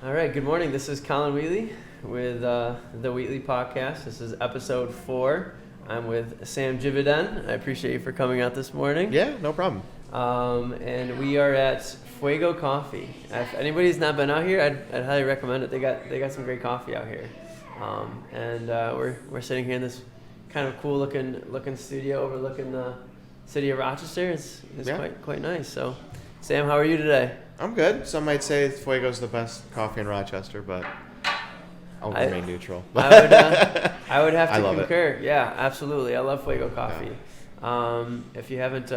All right, good morning. This is Colin Wheatley with the Wheatley Podcast. This is episode 4. I'm with Sam Jividen. I appreciate you for coming out this morning. Yeah, no problem. And we are at Fuego Coffee. If anybody's not been out here, I'd highly recommend it. They got some great coffee out here. And we're sitting here in this kind of cool looking studio overlooking the city of Rochester. It's quite nice. So, Sam, how are you today? I'm good. Some might say Fuego's the best coffee in Rochester, but I'll remain neutral. I would have to love concur. It. Yeah, absolutely. I love Fuego Coffee. Yeah. If you haven't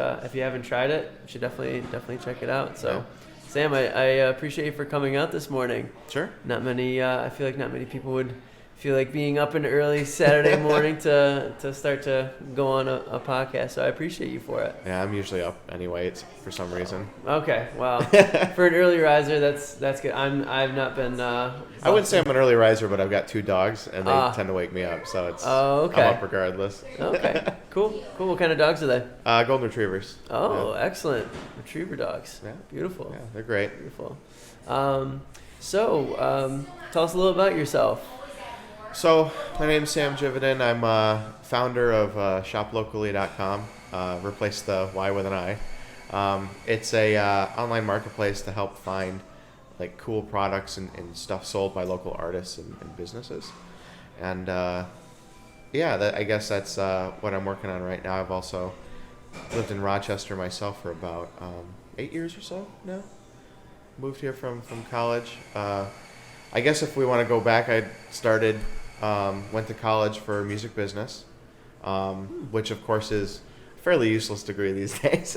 tried it, you should definitely check it out. So, yeah. Sam, I appreciate you for coming out this morning. Sure. I feel like not many people would feel like being up an early Saturday morning to start to go on a podcast. So I appreciate you for it. Yeah, I'm usually up anyway. It's for some reason. Okay, well, for an early riser, that's good. I've not been. I wouldn't say I'm an early riser, but I've got 2 dogs, and they tend to wake me up. So it's. Oh, okay. I'm up regardless. Okay, cool. What kind of dogs are they? Golden retrievers. Oh, yeah. Excellent. Retriever dogs. Yeah. Beautiful. Yeah, they're great. Beautiful. So, tell us a little about yourself. So, my name's Sam Jividen. I'm founder of shoplocally.com. Replace the Y with an I. It's a online marketplace to help find like cool products and stuff sold by local artists and businesses. And I guess that's what I'm working on right now. I've also lived in Rochester myself for about 8 years or so now. Moved here from college. I guess if we want to go back, I started... went to college for music business, which of course is a fairly useless degree these days.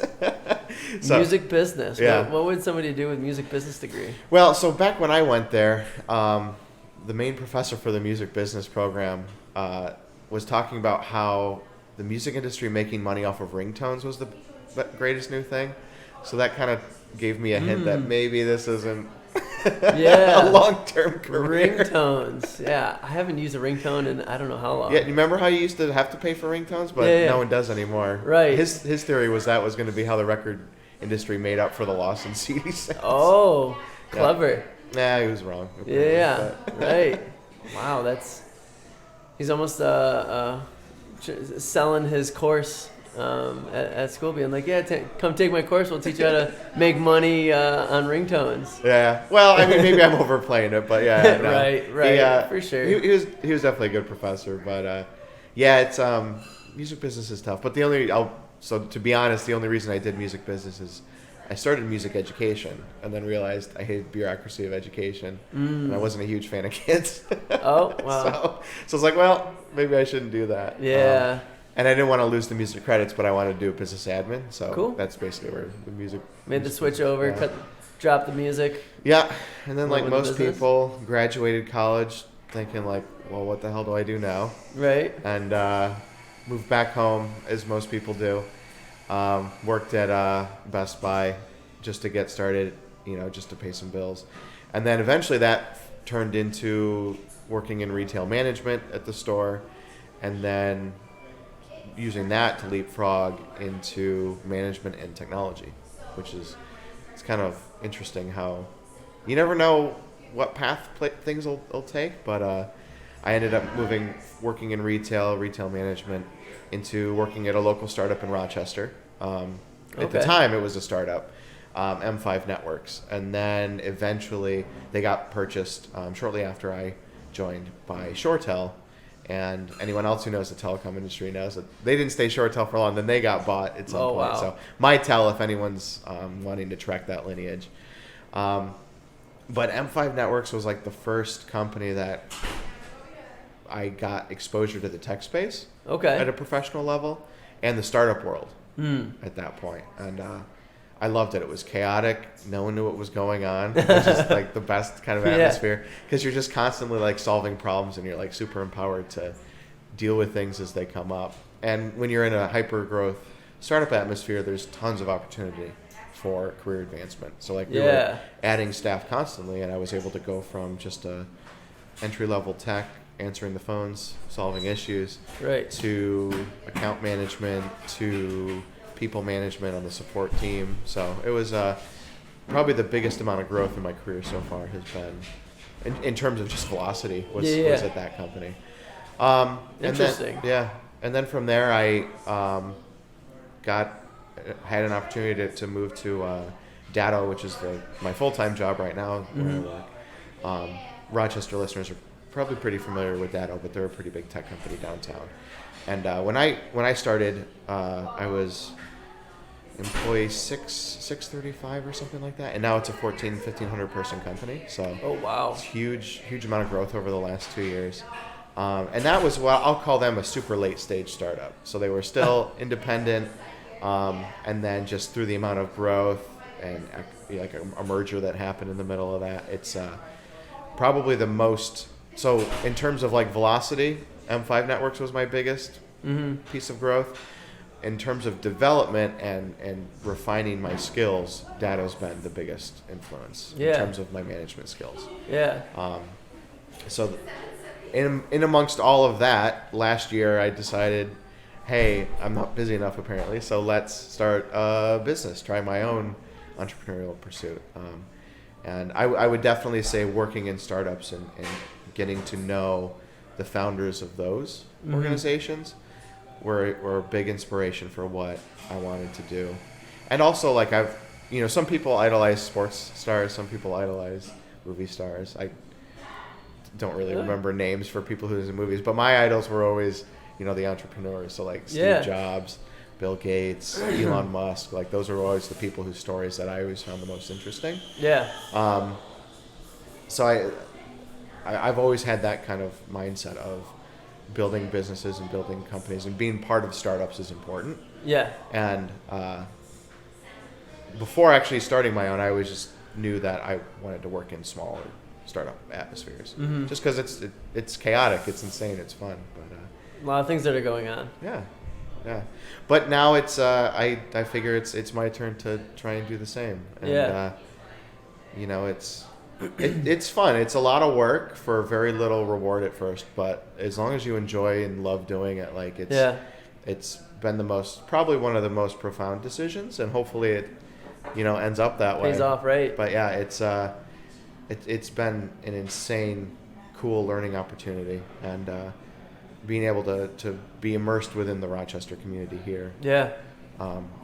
Music business? Yeah. What would somebody do with music business degree? Well, so back when I went there, the main professor for the music business program was talking about how the music industry making money off of ringtones was the greatest new thing. So that kind of gave me a hint that maybe this isn't... Yeah, a long-term career. Ringtones. Yeah, I haven't used a ringtone in I don't know how long. Yeah, you remember how you used to have to pay for ringtones, but no one does anymore. Right. His theory was that was going to be how the record industry made up for the loss in CD sales. Oh, clever. Nah, he was wrong. Yeah, right. Wow, he's almost selling his course. At school, being like, come take my course. We'll teach you how to make money on ringtones. Yeah. Well, I mean, maybe I'm overplaying it, but yeah. No. Right. For sure. He was definitely a good professor, but it's music business is tough. But to be honest, the only reason I did music business is I started music education and then realized I hated bureaucracy of education, and I wasn't a huge fan of kids. Oh, wow. So I was like, well, maybe I shouldn't do that. Yeah. And I didn't want to lose the music credits, but I wanted to do business admin. So cool. That's basically where the music... Made the switch over, drop the music. Yeah. And then like most people, graduated college thinking like, well, what the hell do I do now? Right. And moved back home, as most people do. Worked at Best Buy just to get started, just to pay some bills. And then eventually that turned into working in retail management at the store. And then... using that to leapfrog into management and technology, which it's kind of interesting how you never know what path things will take. But I ended up working in retail management into working at a local startup in Rochester. At the time, it was a startup, M5 Networks, and then eventually they got purchased shortly after I joined by ShoreTel. And anyone else who knows the telecom industry knows that they didn't stay ShoreTel for long. Then they got bought at some point. Wow. So MyTel, if anyone's wanting to track that lineage. But M5 Networks was like the first company that I got exposure to the tech space at a professional level and the startup world at that point. And I loved it. It was chaotic. No one knew what was going on, which is like the best kind of atmosphere because you're just constantly like solving problems and you're like super empowered to deal with things as they come up. And when you're in a hyper growth startup atmosphere, there's tons of opportunity for career advancement. So like we were adding staff constantly, and I was able to go from just a entry level tech, answering the phones, solving issues, to account management, to people management on the support team. So it was probably the biggest amount of growth in my career so far has been in terms of just velocity was at that company. Interesting. And then from there I had an opportunity to move to Datto, which is my full-time job right now where I work. Rochester listeners are probably pretty familiar with Datto, but they're a pretty big tech company downtown. And when I started, I was employee 635 or something like that, and now it's a 1,500 person company. So oh wow, it's huge amount of growth over the last 2 years. And that was, well, I'll call them a super late stage startup. So they were still independent, and then just through the amount of growth and like a merger that happened in the middle of that, it's probably the most. So in terms of like velocity, M5 Networks was my biggest piece of growth. In terms of development and refining my skills, Datto's been the biggest influence in terms of my management skills. Yeah. So in amongst all of that, last year I decided, hey, I'm not busy enough apparently, so let's start a business, try my own entrepreneurial pursuit. And I would definitely say working in startups and getting to know the founders of those organizations were a big inspiration for what I wanted to do. And also, like, some people idolize sports stars, some people idolize movie stars. I don't really remember names for people who's in movies, but my idols were always, the entrepreneurs. So like Steve Jobs, Bill Gates, Elon Musk, like those are always the people whose stories that I always found the most interesting. Yeah. So I've always had that kind of mindset of building businesses and building companies, and being part of startups is important. Yeah. And before actually starting my own, I always just knew that I wanted to work in smaller startup atmospheres, just because it's chaotic, it's insane, it's fun. But a lot of things that are going on. Yeah. But now it's I figure it's my turn to try and do the same. And it's fun. It's a lot of work for very little reward at first, but as long as you enjoy and love doing it, like it's been probably one of the most profound decisions, and hopefully it ends up that way. Pays off, right? But yeah, it's been an insane, cool learning opportunity, and being able to be immersed within the Rochester community here. Yeah.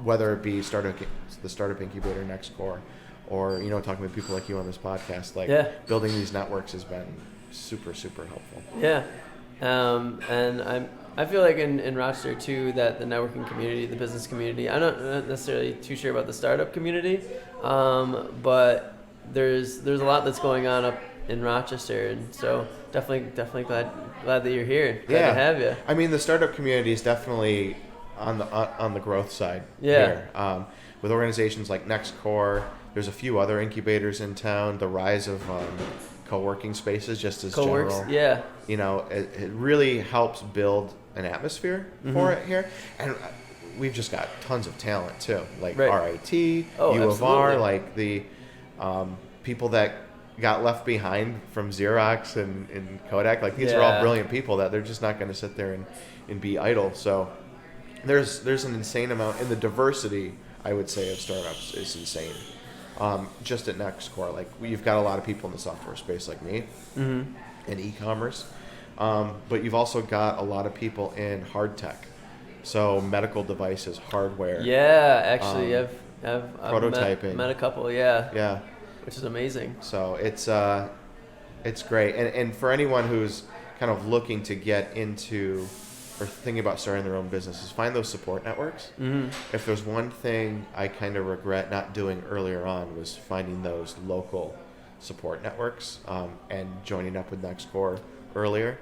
Whether it be the startup incubator NextCore, or talking with people like you on this podcast, building these networks has been super, super helpful. Yeah. And I feel like in Rochester too, that the networking community, the business community, I'm not necessarily too sure about the startup community, but there's a lot that's going on up in Rochester, and so definitely glad that you're here. Glad to have you. I mean, the startup community is definitely on the growth side here. With organizations like NextCore, there's a few other incubators in town. The rise of co-working spaces, just as general. Yeah. It really helps build an atmosphere for it here, and we've just got tons of talent too, like RIT, U of R, like the people that got left behind from Xerox and Kodak. Like these are all brilliant people that they're just not going to sit there and be idle. So there's an insane amount, and the diversity, I would say, of startups is insane. Just at NextCore, like you've got a lot of people in the software space like me, and e-commerce, but you've also got a lot of people in hard tech, so medical devices, hardware. Yeah, actually, I've prototyping. met a couple. Yeah, which is amazing. So it's great, and for anyone who's kind of looking to get into or thinking about starting their own businesses, find those support networks. If there's one thing I kind of regret not doing earlier on, was finding those local support networks and joining up with NextCore earlier.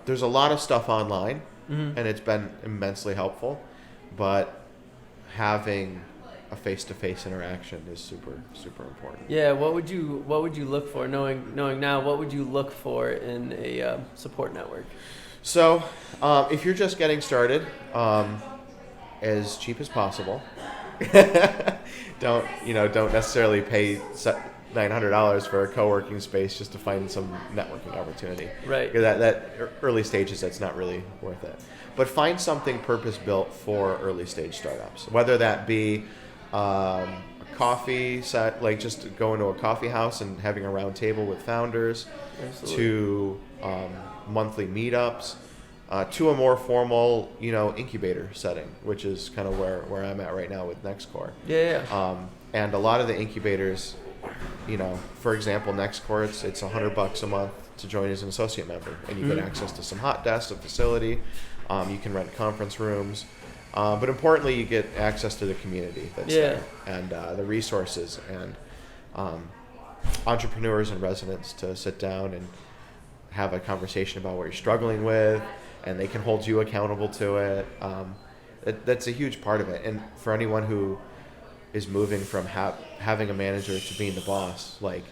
There's a lot of stuff online, and it's been immensely helpful, but having a face-to-face interaction is super, super important. Yeah, what would you look for, knowing now, what would you look for in a support network? So, if you're just getting started, as cheap as possible. Don't necessarily pay $900 for a co-working space just to find some networking opportunity. Right. Because that early stages, that's not really worth it. But find something purpose-built for early stage startups, whether that be a coffee set, like just going to a coffee house and having a round table with founders, Absolutely. to monthly meetups, to a more formal, incubator setting, which is kind of where I'm at right now with NextCore. Yeah. And a lot of the incubators, for example, NextCore, it's $100 a month to join as an associate member, and you get access to some hot desks, a facility. You can rent conference rooms, but importantly, you get access to the community that's there, and the resources, and entrepreneurs and residents to sit down and have a conversation about what you're struggling with, and they can hold you accountable to it. That's a huge part of it. And for anyone who is moving from having a manager to being the boss, like,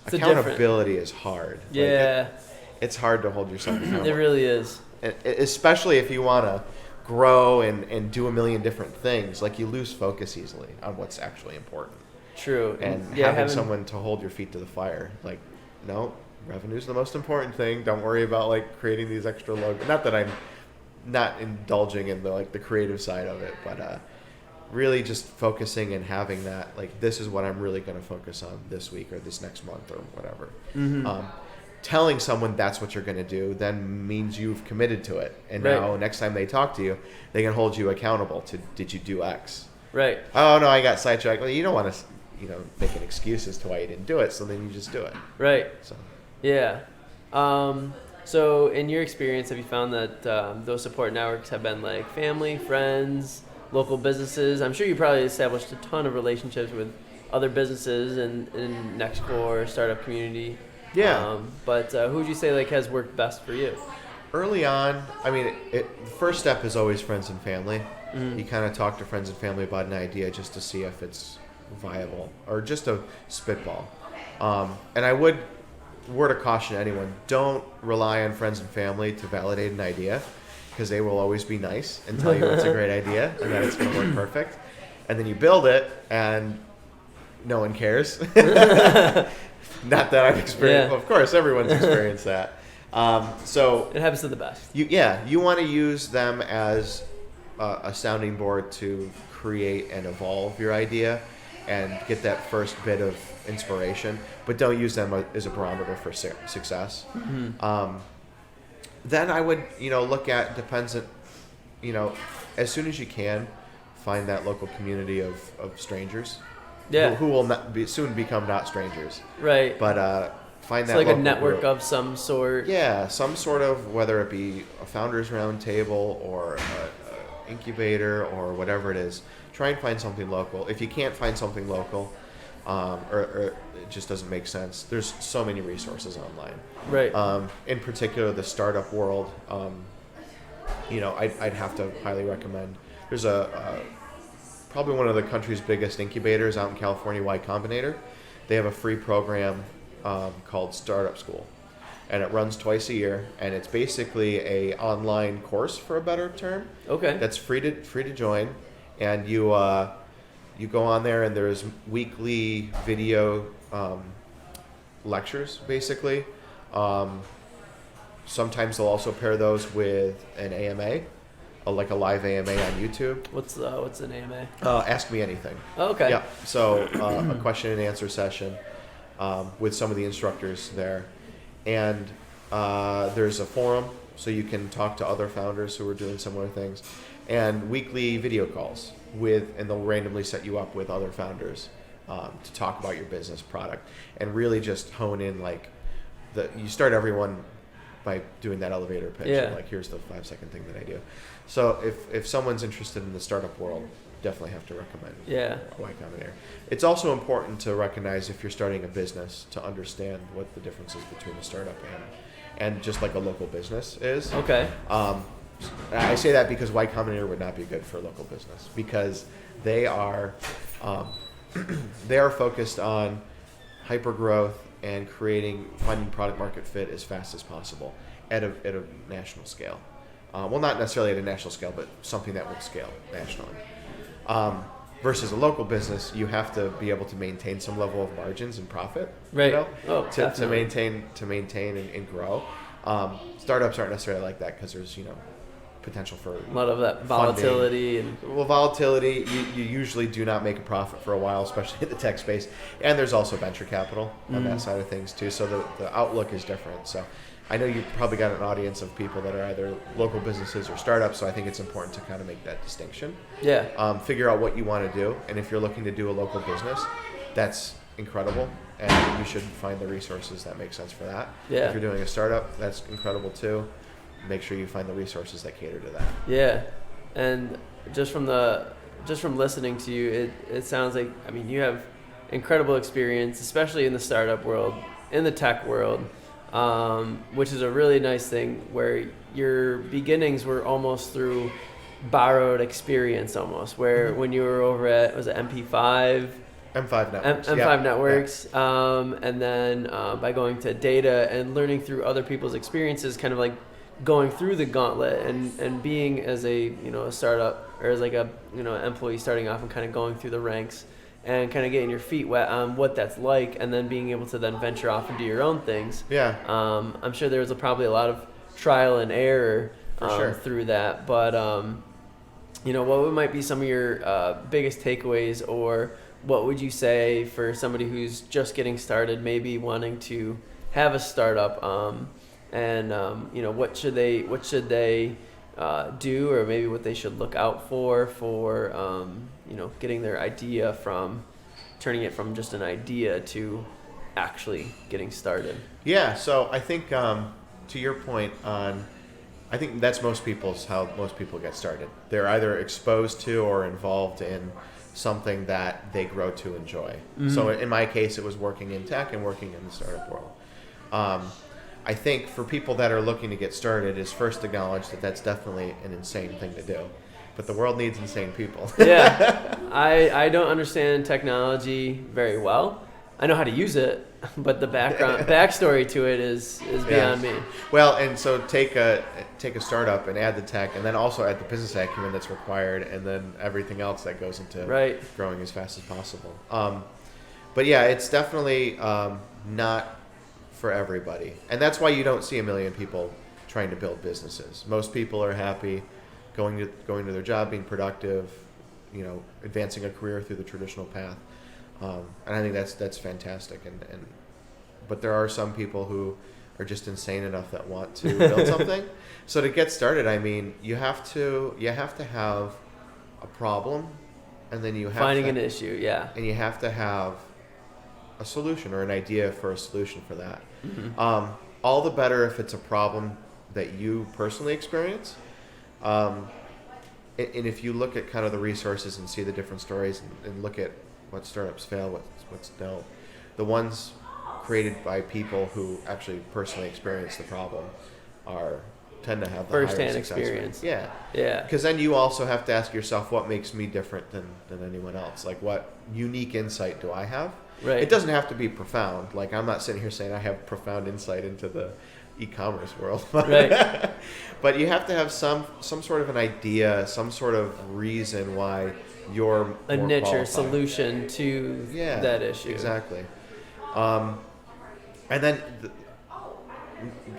It's accountability is hard. Yeah. Like it's hard to hold yourself accountable. It really is. Especially if you want to grow and do a million different things. Like, you lose focus easily on what's actually important. True. And having someone to hold your feet to the fire, like, no, revenue's the most important thing. Don't worry about like creating these extra logos. Not that I'm not indulging in the creative side of it, but really just focusing and having that, like, this is what I'm really going to focus on this week or this next month or whatever. Telling someone that's what you're going to do then means you've committed to it, and now next time they talk to you, they can hold you accountable to, did you do X? Right. Oh no, I got sidetracked. Well, you don't want to make an excuse as to why you didn't do it, so then you just do it. Right. So Yeah. So in your experience, have you found that those support networks have been like family, friends, local businesses? I'm sure you probably established a ton of relationships with other businesses in NextCore startup community. Yeah. But who would you say like has worked best for you? Early on, I mean, the first step is always friends and family. You kind of talk to friends and family about an idea just to see if it's viable or just a spitball. And I would word of caution to anyone: don't rely on friends and family to validate an idea, because they will always be nice and tell you it's a great idea and that it's going to work perfect. And then you build it and no one cares. Not that I've experienced. Yeah. Of course, everyone's experienced that. So It happens to the best. you want to use them as a sounding board to create and evolve your idea and get that first bit of inspiration, but don't use them as a barometer for success. Then I would, look at, as soon as you can, find that local community of strangers. Yeah. Who will soon become not strangers. Right. But find It's that like a local network group. of some sort. Yeah, some sort of, whether it be a founders roundtable or a incubator or whatever it is. Try and find something local. If you can't find something local, or it just doesn't make sense, there's so many resources online. Right. In particular, the startup world, I'd have to highly recommend. There's probably one of the country's biggest incubators out in California, Y Combinator. They have a free program called Startup School, and it runs twice a year, and it's basically a online course, for a better term. Okay. That's free to join, and you go on there, and there's weekly video lectures, basically. Sometimes they'll also pair those with an AMA, like a live AMA on YouTube. What's an AMA? Ask Me Anything. Oh, okay. Yeah. So a question and answer session with some of the instructors there, and there's a forum so you can talk to other founders who are doing similar things, and weekly video calls and they'll randomly set you up with other founders to talk about your business product and really just hone in. Like, you start everyone by doing that elevator pitch. Yeah. Like, here's the 5-second thing that I do. So if someone's interested in the startup world, definitely have to recommend Y Combinator. It's also important to recognize, if you're starting a business, to understand what the difference is between a startup and just like a local business is. Okay. I say that because Y Combinator would not be good for a local business, because they are focused on hyper growth and finding product market fit as fast as possible at a national scale. Well, not necessarily at a national scale, but something that will scale nationally. Versus a local business, you have to be able to maintain some level of margins and profit, Right. to maintain and grow. Startups aren't necessarily like that, because there's potential for a lot of that volatility volatility. You usually do not make a profit for a while, especially in the tech space. And there's also venture capital on that side of things too. So the outlook is different. So I know you've probably got an audience of people that are either local businesses or startups. So I think it's important to kind of make that distinction. Yeah. Figure out what you want to do. And if you're looking to do a local business, that's incredible. And you should find the resources that make sense for that. Yeah. If you're doing a startup, that's incredible too. Make sure you find the resources that cater to that. Yeah, and just from listening to you, it sounds like, I mean, you have incredible experience, especially in the startup world, in the tech world, which is a really nice thing where your beginnings were almost through borrowed experience almost, where when you were over at, was it MP5? M5 Networks. M5 Networks, and then by going to data and learning through other people's experiences, kind of like going through the gauntlet and being as a startup or as like a employee starting off and kind of going through the ranks and kind of getting your feet wet on what that's like, and then being able to then venture off and do your own things. Yeah. I'm sure there was probably a lot of trial and error sure. through that, but what might be some of your biggest takeaways, or what would you say for somebody who's just getting started, maybe wanting to have a startup, and what should they do, or maybe what they should look out for getting their idea from turning it from just an idea to actually getting started? Yeah, so I think to your point on, I think that's how most people get started. They're either exposed to or involved in something that they grow to enjoy. Mm-hmm. So in my case, it was working in tech and working in the startup world. I think for people that are looking to get started is first acknowledge that that's definitely an insane thing to do. But the world needs insane people. Yeah. I don't understand technology very well. I know how to use it, but the backstory to it is beyond me. Well, and so take a startup and add the tech, and then also add the business acumen that's required, and then everything else that goes into growing as fast as possible. But yeah, it's definitely not for everybody, and that's why you don't see a million people trying to build businesses. Most people are happy going to their job, being productive, advancing a career through the traditional path. And I think that's fantastic. But there are some people who are just insane enough that want to build something. So to get started, I mean, you have to have a problem, and then you have finding an issue, yeah, and you have to have a solution or an idea for a solution for that. Mm-hmm. All the better if it's a problem that you personally experience. And if you look at kind of the resources and see the different stories and look at what startups fail, what's no, the ones created by people who actually personally experience the problem tend to have the first-hand higher success experience. rate. Yeah. Because then you also have to ask yourself, what makes me different than anyone else? Like, what unique insight do I have? Right. It doesn't have to be profound. Like, I'm not sitting here saying I have profound insight into the e-commerce world. Right. But you have to have some sort of an idea, some sort of reason why you're a more niche or qualified. solution to that issue. Exactly. And then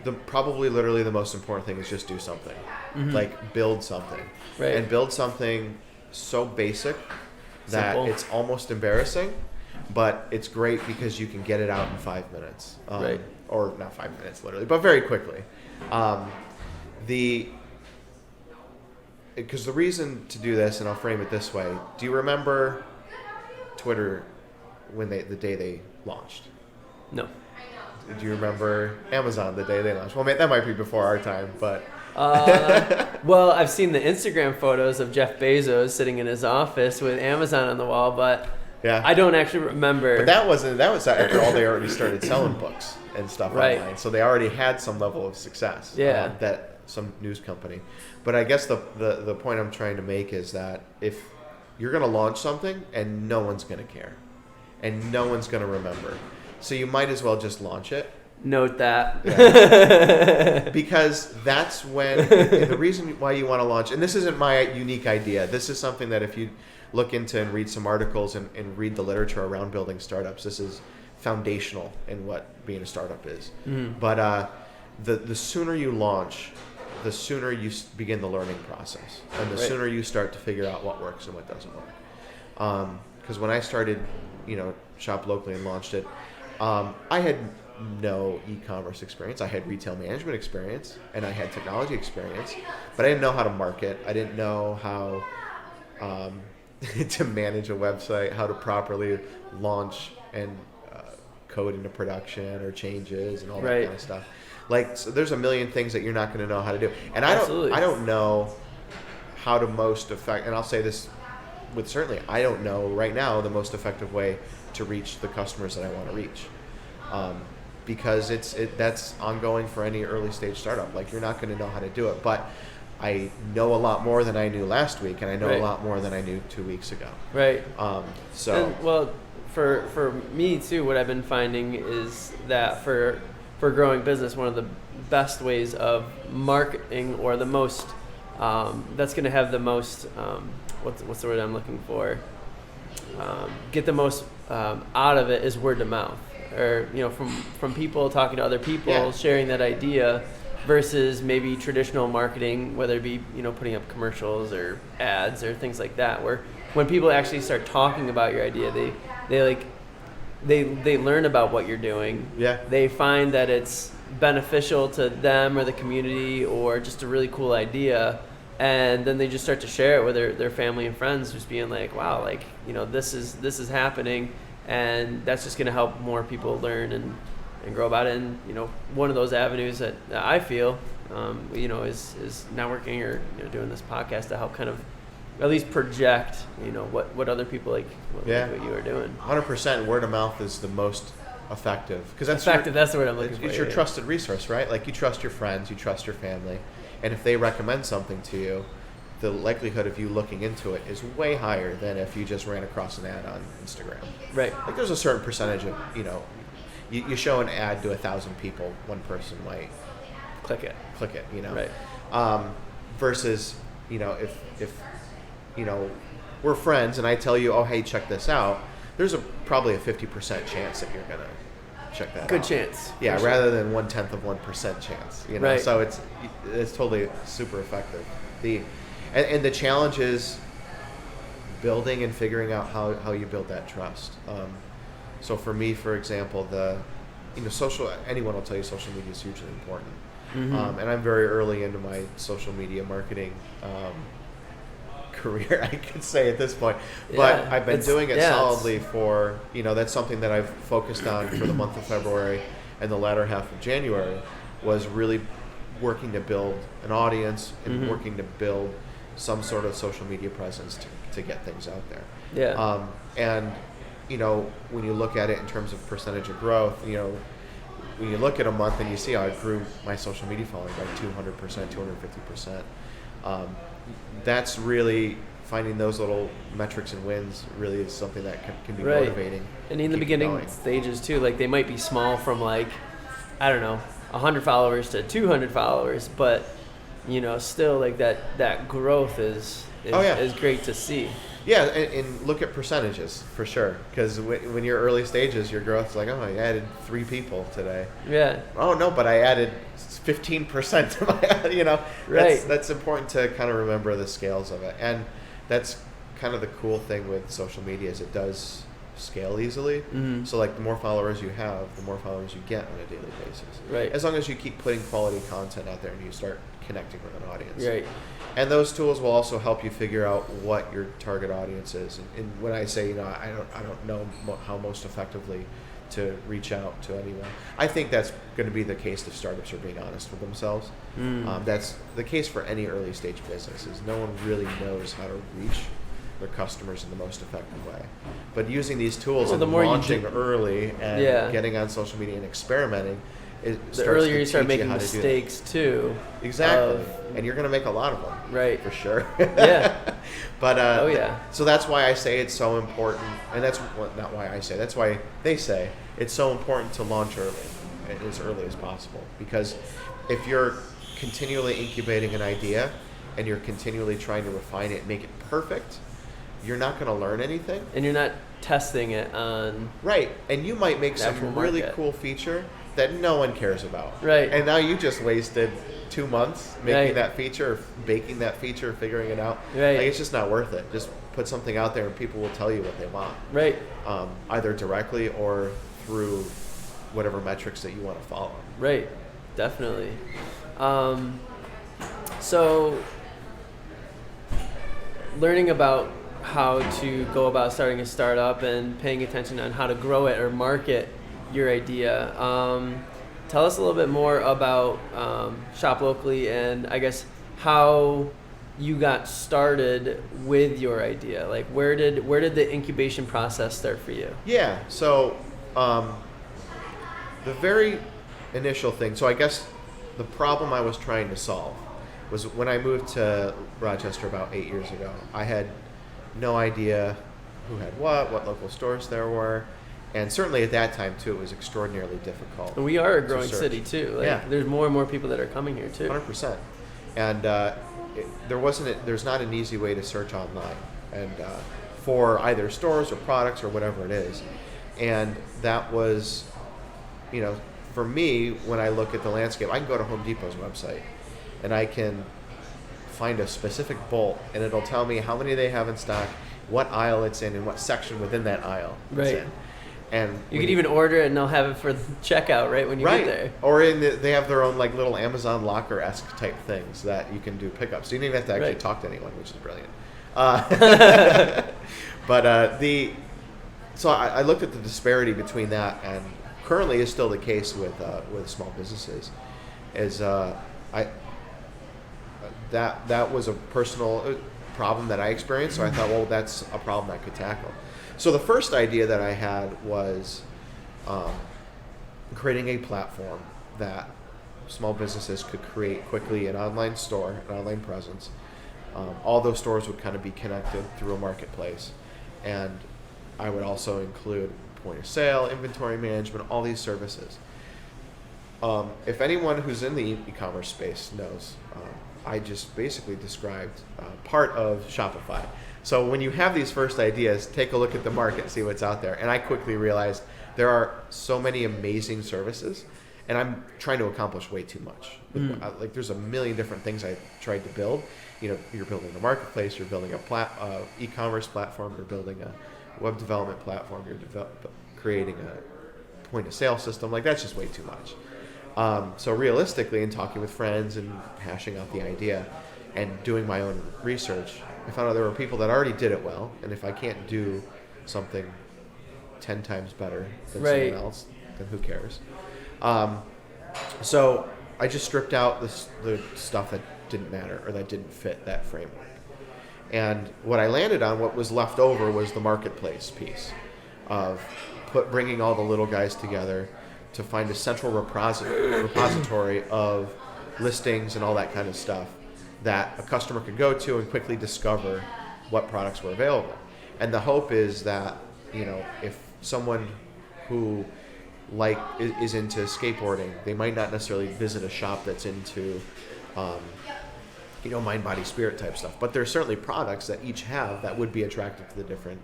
the probably literally the most important thing is just do something. Mm-hmm. Like, build something. Right. And build something so basic that Simple. it's almost embarrassing, but it's great because you can get it out in 5 minutes. Right. Or not 5 minutes literally, but very quickly. Because the reason to do this, and I'll frame it this way, do you remember Twitter the day they launched? No. Do you remember Amazon the day they launched? Well, that might be before our time, but... Well, I've seen the Instagram photos of Jeff Bezos sitting in his office with Amazon on the wall, but yeah, I don't actually remember. But that was after all they already started selling books and stuff online, so they already had some level of success. Yeah. That some news company. But I guess the point I'm trying to make is that if you're going to launch something and no one's going to care and no one's going to remember, so you might as well just launch it. Note that. Yeah. Because that's when the reason why you want to launch, and this isn't my unique idea, this is something that if you look into and read some articles and read the literature around building startups, this is foundational in what being a startup is. Mm. But the sooner you launch, the sooner you begin the learning process, and the sooner you start to figure out what works and what doesn't work. Because when I started, Shop Locally and launched it, I had no e-commerce experience. I had retail management experience, and I had technology experience, but I didn't know how to market. I didn't know how to manage a website, how to properly launch and code into production or changes and all that kind of stuff. Like, so there's a million things that you're not going to know how to do. And I don't know how to most effect, and I'll say this with certainty, I don't know right now the most effective way to reach the customers that I want to reach. Because that's ongoing for any early stage startup. Like, you're not going to know how to do it, but I know a lot more than I knew last week, and I know a lot more than I knew 2 weeks ago. Right. For me too, what I've been finding is that for growing business, one of the best ways of marketing, or the most that's going to have the most what's the word I'm looking for? Get the most out of it is word of mouth, or from people talking to other people, sharing that idea, versus maybe traditional marketing, whether it be putting up commercials or ads or things like that, where when people actually start talking about your idea, they learn about what you're doing. Yeah. They find that it's beneficial to them or the community, or just a really cool idea, and then they just start to share it with their family and friends, just being like, wow, like, this is happening, and that's just going to help more people learn and grow about it. And one of those avenues that I feel is networking, or doing this podcast to help kind of at least project what other people like what you are doing. 100% word of mouth is the most effective, because that's the word I'm looking for. It's your trusted resource, right? Like, you trust your friends, you trust your family, and if they recommend something to you, the likelihood of you looking into it is way higher than if you just ran across an ad on Instagram. Right. Like, there's a certain percentage of you show an ad to 1,000 people, one person might click it. Right. Versus if we're friends and I tell you, oh, hey, check this out, there's probably a 50% chance that you're going to check that out. Good chance. Yeah, rather than 1/10% chance. Right. So it's totally super effective. And the challenge is building and figuring out how you build that trust. So for me, for example, anyone will tell you social media is hugely important. Mm-hmm. And I'm very early into my social media marketing career, I could say at this point, but I've been doing it solidly for, that's something that I've focused on for the month of February and the latter half of January, was really working to build an audience and working to build some sort of social media presence to get things out there. Yeah. And when you look at it in terms of percentage of growth, when you look at a month and you see how I grew my social media following by 200%, 250%, that's really, finding those little metrics and wins really is something that can be motivating. And in the beginning stages too, like, they might be small from 100 followers to 200 followers, but still, like, that growth is great to see. Yeah, and look at percentages for sure, because when you're early stages, your growth is like, oh, I added 3 people today. Yeah. Oh no, but I added 15% to my, right. That's important to kind of remember the scales of it, and that's kind of the cool thing with social media, is it does scale easily. Mm-hmm. So, like, the more followers you have, the more followers you get on a daily basis. Right. As long as you keep putting quality content out there and you start connecting with an audience. Right. And those tools will also help you figure out what your target audience is. And when I say, I don't know how most effectively to reach out to anyone, I think that's going to be the case if startups are being honest with themselves. That's the case for any early stage business, is no one really knows how to reach their customers in the most effective way. But using these tools and launching early and getting on social media and experimenting, the earlier you start making mistakes too. Exactly. And you're going to make a lot of them. Right. For sure. Yeah. But so that's why I say it's so important, and that's not why I say, that's why they say it's so important to launch as early as possible. Because if you're continually incubating an idea and you're continually trying to refine it and make it perfect, you're not going to learn anything. And you're not testing it on... Right. And you might make some really cool feature, that no one cares about. Right. And now you just wasted 2 months making Right. that feature, or baking that feature, figuring it out. Right. Like, it's just not worth it. Just put something out there and people will tell you what they want. Right. Either directly or through whatever metrics that you want to follow. Right. Definitely. So learning about how to go about starting a startup and paying attention on how to grow it or market your idea. Tell us a little bit more about Shop Locally, and I guess how you got started with your idea. Like, where did the incubation process start for you? Yeah. So the very initial thing. So I guess the problem I was trying to solve was when I moved to Rochester about 8 years ago. I had no idea who had what local stores there were. And certainly at that time, too, it was extraordinarily difficult. And we are a growing search. city, too. Like, Yeah. there's more and more people that are coming here, too. 100%. And there's not an easy way to search online and for either stores or products or whatever it is. And that was, for me, when I look at the landscape, I can go to Home Depot's website and I can find a specific bolt, and it'll tell me how many they have in stock, what aisle it's in, and what section within that aisle it's Right. in. And You can even order it and they'll have it for checkout right when you right. get there. Or they have their own like little Amazon locker-esque type things that you can do pickups. So you don't even have to actually Right. talk to anyone, which is brilliant. So I looked at the disparity between that, and currently is still the case with small businesses. That was a personal problem that I experienced, so I thought, well, that's a problem I could tackle. So the first idea that I had was creating a platform that small businesses could create quickly an online store, an online presence. All those stores would kind of be connected through a marketplace. And I would also include point of sale, inventory management, all these services. If anyone who's in the e-commerce space knows, I just basically described part of Shopify. So when you have these first ideas, take a look at the market, see what's out there. And I quickly realized there are so many amazing services, and I'm trying to accomplish way too much. Like, there's a million different things I tried to build. You're building a marketplace, you're building a e-commerce platform, you're building a web development platform, you're creating a point of sale system. Like, that's just way too much. So realistically, in talking with friends and hashing out the idea and doing my own research, I found out there were people that already did it well, and if I can't do something 10 times better than Right. someone else, then who cares? So I just stripped out the stuff that didn't matter or that didn't fit that framework. And what I landed on, what was left over, was the marketplace piece of bringing all the little guys together to find a central repository of listings and all that kind of stuff that a customer could go to and quickly discover what products were available. And the hope is that, if someone who is into skateboarding, they might not necessarily visit a shop that's into mind, body, spirit type stuff, but there's certainly products that each have that would be attractive to the different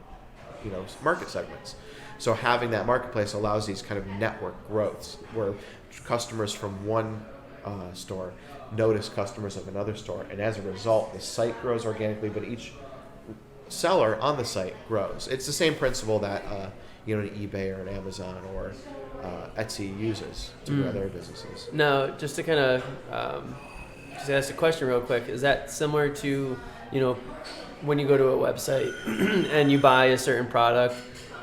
market segments. So having that marketplace allows these kind of network growths where customers from one store notice customers of another store, and as a result, the site grows organically, but each seller on the site grows. It's the same principle that an eBay or an Amazon or Etsy uses to grow their businesses. Now, just to kind of just ask a question real quick, is that similar to, when you go to a website and you buy a certain product,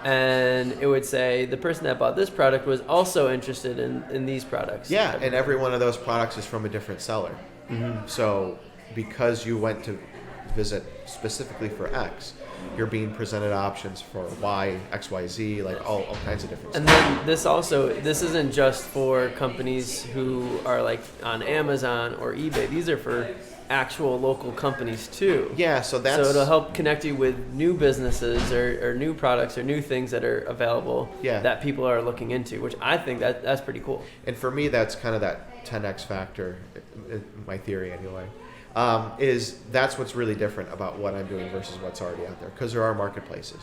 and it would say the person that bought this product was also interested in these products? Yeah, and every one of those products is from a different seller. Mm-hmm. So because you went to visit specifically for X, you're being presented options for Y, X, Y, Z, like all kinds of different And stuff. then this isn't just for companies who are like on Amazon or eBay. These are for actual local companies too. Yeah, so it'll help connect you with new businesses or new products or new things that are available that people are looking into, which I think that's pretty cool. And for me, that's kind of that 10x factor, in my theory anyway. That's what's really different about what I'm doing versus what's already out there, because there are marketplaces.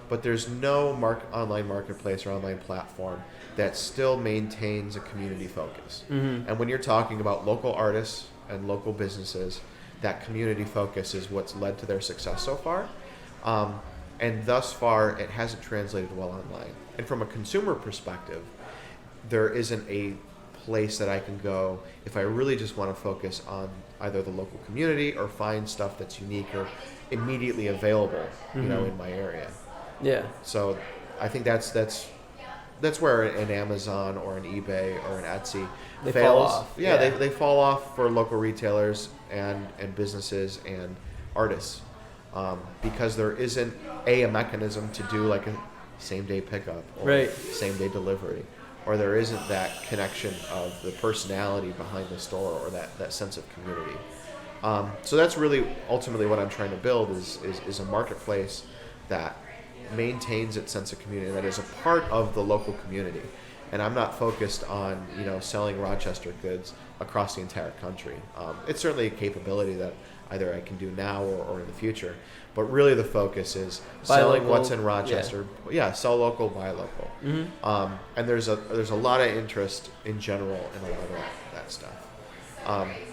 but there's no online marketplace or online platform that still maintains a community focus. And when you're talking about local artists and local businesses, that community focus is what's led to their success so far. And thus far, it hasn't translated well online. And from a consumer perspective, there isn't a place that I can go if I really just want to focus on either the local community or find stuff that's unique or immediately available, you know, in my area. Yeah. So I think that's where an Amazon or an eBay or an Etsy They fails. fall off. Yeah, they fall off for local retailers and businesses and artists, because there isn't a mechanism to do like a same day pickup or same day delivery, or there isn't that connection of the personality behind the store or that sense of community. So that's really ultimately what I'm trying to build is a marketplace that maintains its sense of community, that is a part of the local community. And I'm not focused on, you know, selling Rochester goods across the entire country. It's certainly a capability that either I can do now or in the future. But really the focus is selling what's in Rochester. Yeah, sell local, buy local. And there's a lot of interest in general in a lot of that stuff.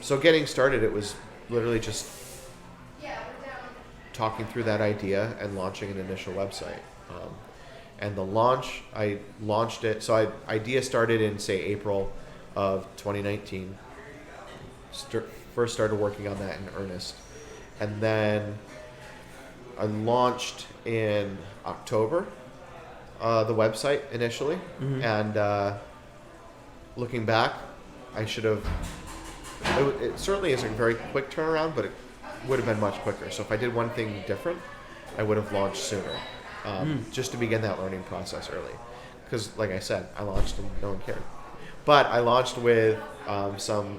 So getting started, it was literally just talking through that idea and launching an initial website. And the launch, I launched it. So idea started in, say, April of 2019. First started working on that in earnest. And then I launched in October, the website initially. And looking back, I should have, it certainly isn't a very quick turnaround, but it would have been much quicker. So if I did one thing different, I would have launched sooner. Just to begin that learning process early. Because, like I said, I launched and no one cared. But I launched with some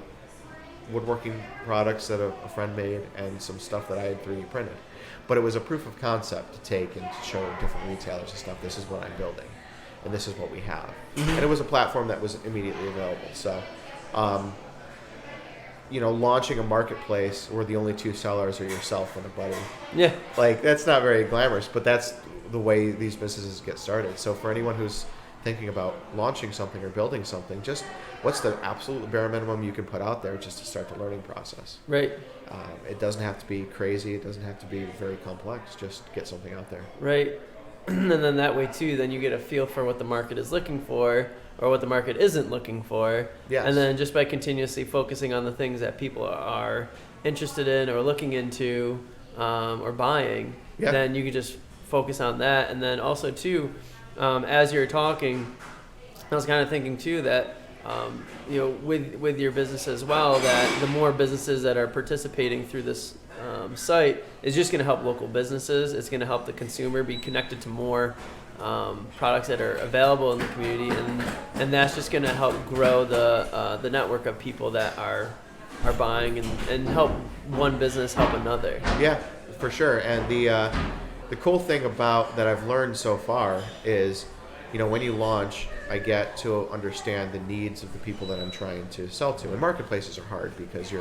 woodworking products that a friend made and some stuff that I had 3D printed. But it was a proof of concept to take and to show different retailers and stuff, this is what I'm building, and this is what we have. And it was a platform that was immediately available. So, you know, launching a marketplace where the only two sellers are yourself and a buddy. Yeah. Like, that's not very glamorous, but that's the way these businesses get started. So for anyone who's thinking about launching something or building something, just what's the absolute bare minimum you can put out there just to start the learning process. Right. It doesn't have to be crazy. It doesn't have to be very complex. Just get something out there. Right. And then that way too, then you get a feel for what the market is looking for or what the market isn't looking for. Yes. And then just by continuously focusing on the things that people are interested in or looking into or buying, then you can just focus on that. And then also too, as you're talking, I was kind of thinking too that you know, with your business as well, that the more businesses that are participating through this site is just going to help local businesses. It's going to help the consumer be connected to more products that are available in the community, and that's just going to help grow the network of people that are buying and help one business help another. Yeah, for sure. And the cool thing about that I've learned so far is, you know, when you launch, I get to understand the needs of the people that I'm trying to sell to. And marketplaces are hard because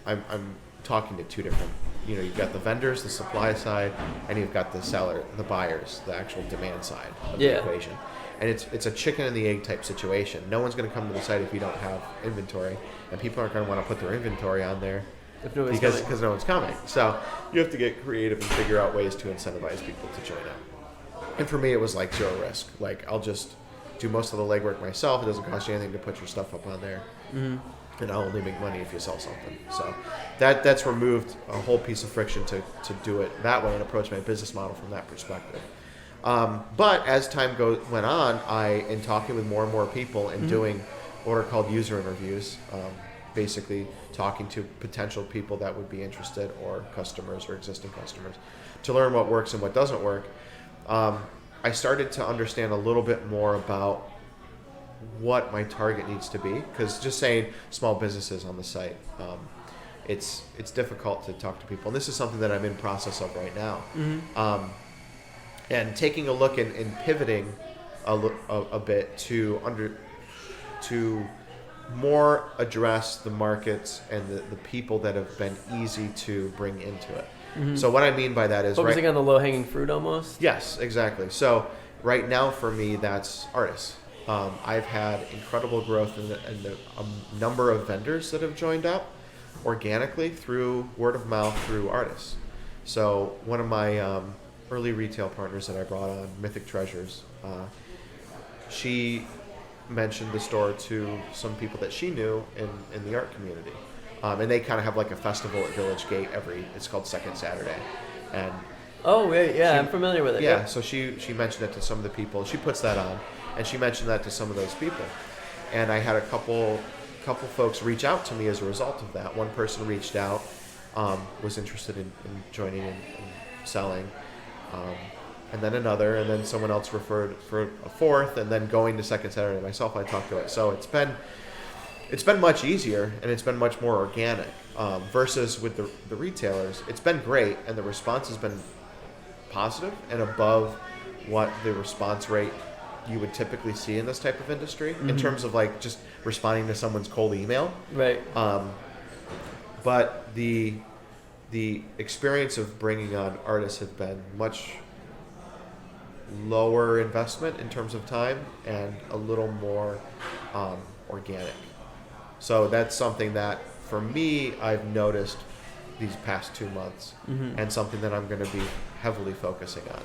I'm talking to two different, you know, you've got the vendors, the supply side, and you've got the seller, the buyers, the actual demand side of the equation. And it's a chicken and the egg type situation. No one's going to come to the site if you don't have inventory, and people aren't going to want to put their inventory on there because no one's coming. So you have to get creative and figure out ways to incentivize people to join up. And for me, it was like zero risk. Like, I'll just do most of the legwork myself. It doesn't cost you anything to put your stuff up on there. And I'll only make money if you sell something. So that's removed a whole piece of friction to do it that way and approach my business model from that perspective. But as time went on, in talking with more and more people and doing what are called user interviews, basically talking to potential people that would be interested or customers or existing customers to learn what works and what doesn't work, I started to understand a little bit more about what my target needs to be, because just saying small businesses on the site, it's difficult to talk to people, and this is something that I'm in process of right now. And taking a look and pivoting a bit to more address the markets and the people that have been easy to bring into it. So what I mean by that is focusing on the low-hanging fruit almost. Yes, exactly. So right now for me, that's artists. I've had incredible growth in a number of vendors that have joined up organically through word of mouth through artists. So one of my early retail partners that I brought on, Mythic Treasures, she mentioned the store to some people that she knew in the art community. And they kind of have like a festival at Village Gate it's called Second Saturday. And oh, wait, yeah, I'm familiar with it. yeah, so she mentioned it to some of the people. She puts that on, and she mentioned that to some of those people. And I had a couple folks reach out to me as a result of that. One person reached out, was interested in joining and selling. And then another, and then someone else referred for a fourth, and then going to Second Saturday myself, I talked to it. So it's been much easier, and it's been much more organic versus with the retailers. It's been great, and the response has been positive and above what the response rate you would typically see in this type of industry in terms of like just responding to someone's cold email. Right. But the experience of bringing on artists has been much lower investment in terms of time and a little more organic. So that's something that for me I've noticed these past 2 months and something that I'm going to be heavily focusing on.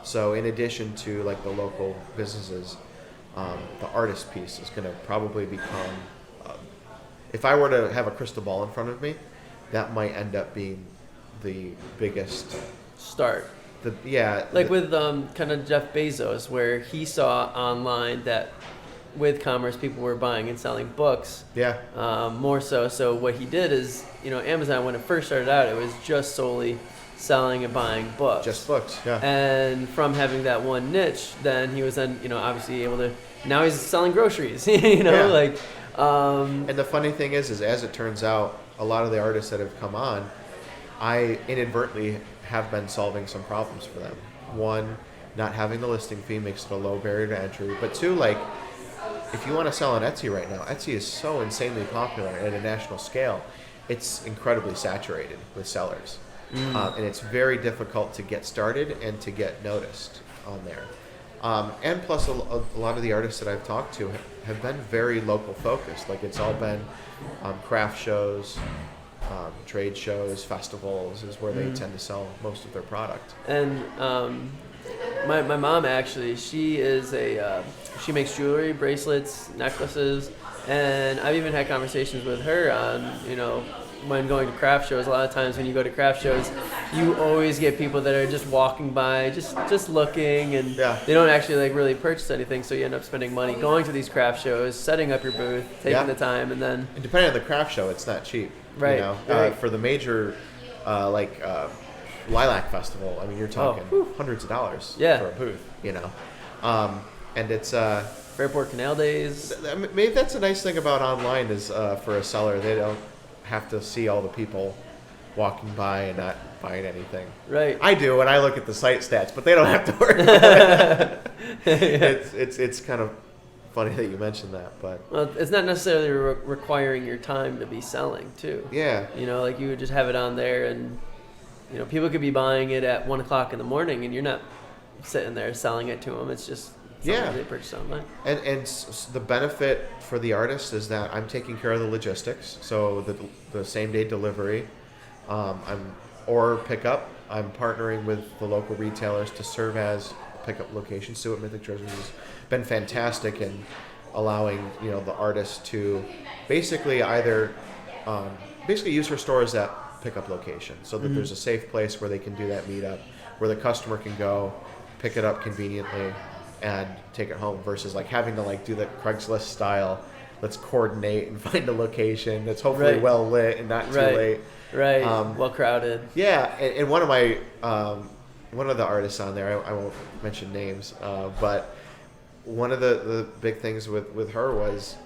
So in addition to like the local businesses, the artist piece is going to probably become, if I were to have a crystal ball in front of me, that might end up being the biggest start. Like with kind of Jeff Bezos, where he saw online that with commerce people were buying and selling books. Yeah. More so. So what he did is, Amazon, when it first started out, it was just solely selling and buying books. Just books, yeah. And from having that one niche, then he was then, obviously able to, now he's selling groceries, And the funny thing is as it turns out, a lot of the artists that have come on, I inadvertently have been solving some problems for them. One, not having the listing fee makes it a low barrier to entry. But two, like, if you want to sell on Etsy right now, Etsy is so insanely popular at a national scale. It's incredibly saturated with sellers. And it's very difficult to get started and to get noticed on there. And plus, a lot of the artists that I've talked to have been very local focused. Like, it's all been craft shows, trade shows, festivals is where they tend to sell most of their product. And my mom actually, she is she makes jewelry, bracelets, necklaces, and I've even had conversations with her on, when going to craft shows. A lot of times when you go to craft shows, you always get people that are just walking by, just looking, and they don't actually like really purchase anything. So you end up spending money going to these craft shows, setting up your booth, taking the time, and then. And depending on the craft show, it's not cheap. Right. Right. For the major, Lilac Festival, I mean, you're talking hundreds of dollars for a booth. And it's Fairport Canal Days. Maybe that's a nice thing about online is for a seller, they don't have to see all the people walking by and not buying anything. Right. I do when I look at the site stats, but they don't have to worry about it. It's kind of funny that you mentioned that, but well, it's not necessarily requiring your time to be selling too. Yeah. Like you would just have it on there, and people could be buying it at 1:00 in the morning, and you're not sitting there selling it to them. It's just something they purchase online. And the benefit for the artist is that I'm taking care of the logistics, so the same day delivery, or pickup. I'm partnering with the local retailers to serve as pickup locations. Sue at Mythic Treasures has been fantastic in allowing the artist to basically either use her store as that pickup location, so that there's a safe place where they can do that meetup, where the customer can go pick it up conveniently and take it home, versus like having to like do the Craigslist style, let's coordinate and find a location that's hopefully well lit and not too late. Right. Well crowded. Yeah, and one of my one of the artists on there, I won't mention names, but one of the big things with her was,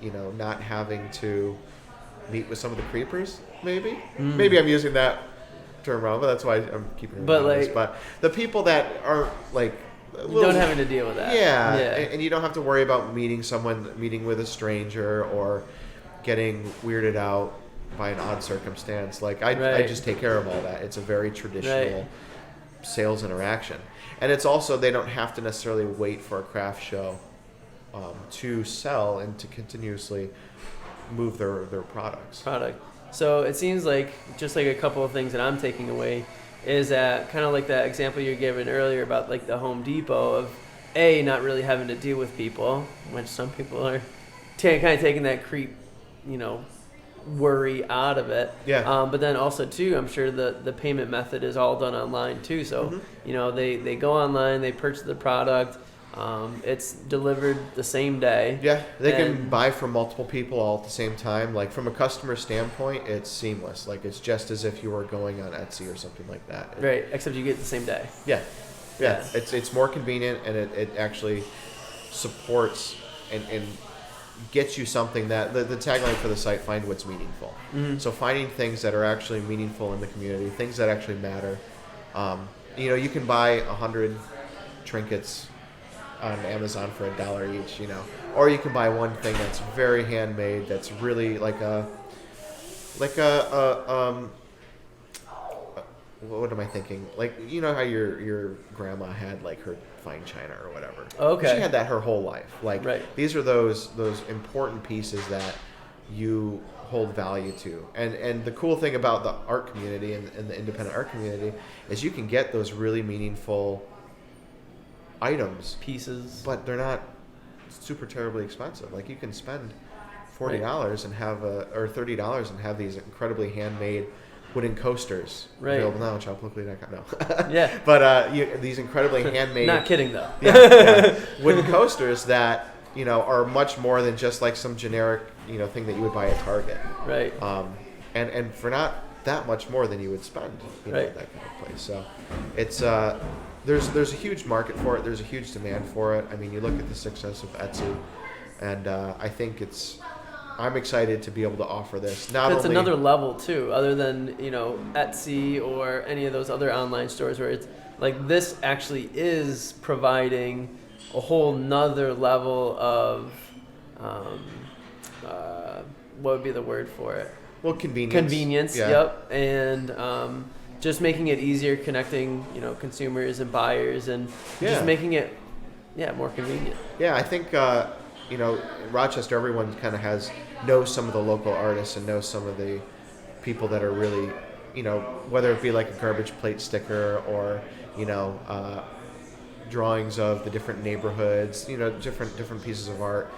not having to meet with some of the creepers. Maybe I'm using that term wrong, but that's why I'm keeping it. But the people that are like. You don't having to deal with that. Yeah. And you don't have to worry about meeting with a stranger or getting weirded out by an odd circumstance. Like I Right. just take care of all that. It's a very traditional Right. sales interaction, and it's also they don't have to necessarily wait for a craft show to sell and to continuously move their products. Product. So it seems like just like a couple of things that I'm taking away is that kind of like that example you were given earlier about like the Home Depot of not really having to deal with people, which some people are kind of taking that creep, worry out of it. Yeah. But then also too, I'm sure the payment method is all done online too. So Mm-hmm. they go online, they purchase the product. It's delivered the same day. Yeah, they can And- buy from multiple people all at the same time. Like from a customer standpoint, it's seamless. Like it's just as if you were going on Etsy or something like that. Right, except you get it the same day. Yeah. Yeah. It's more convenient, and it actually supports and gets you something that the tagline for the site, find what's meaningful. Mhm. So finding things that are actually meaningful in the community, things that actually matter. You can buy 100 trinkets on Amazon for $1 each, or you can buy one thing that's very handmade, that's really like what am I thinking? Like, you know how your grandma had like her fine china or whatever. Okay. She had that her whole life. Like, Right. these are those important pieces that you hold value to. And the cool thing about the art community and the independent art community is you can get those really meaningful items, Pieces. but they're not super terribly expensive. Like you can spend $40 and have or $30 and have these incredibly handmade wooden coasters Right. available now on shoplocally.com. No. Yeah. But these incredibly handmade Not kidding though. yeah, wooden coasters that are much more than just like some generic thing that you would buy at Target. Right. And for not that much more than you would spend Right. at that kind of place. So it's there's a huge market for it. There's a huge demand for it. I mean, you look at the success of Etsy, and I think I'm excited to be able to offer this. Not It's only another level too, other than Etsy or any of those other online stores where it's like this actually is providing a whole nother level of what would be the word for it? well, convenience. Convenience. Yeah. Yep. And just making it easier connecting consumers and buyers and Yeah. just making it more convenient. Yeah, I think in Rochester, everyone kind of knows some of the local artists and knows some of the people that are really, whether it be like a garbage plate sticker or drawings of the different neighborhoods, different pieces of art.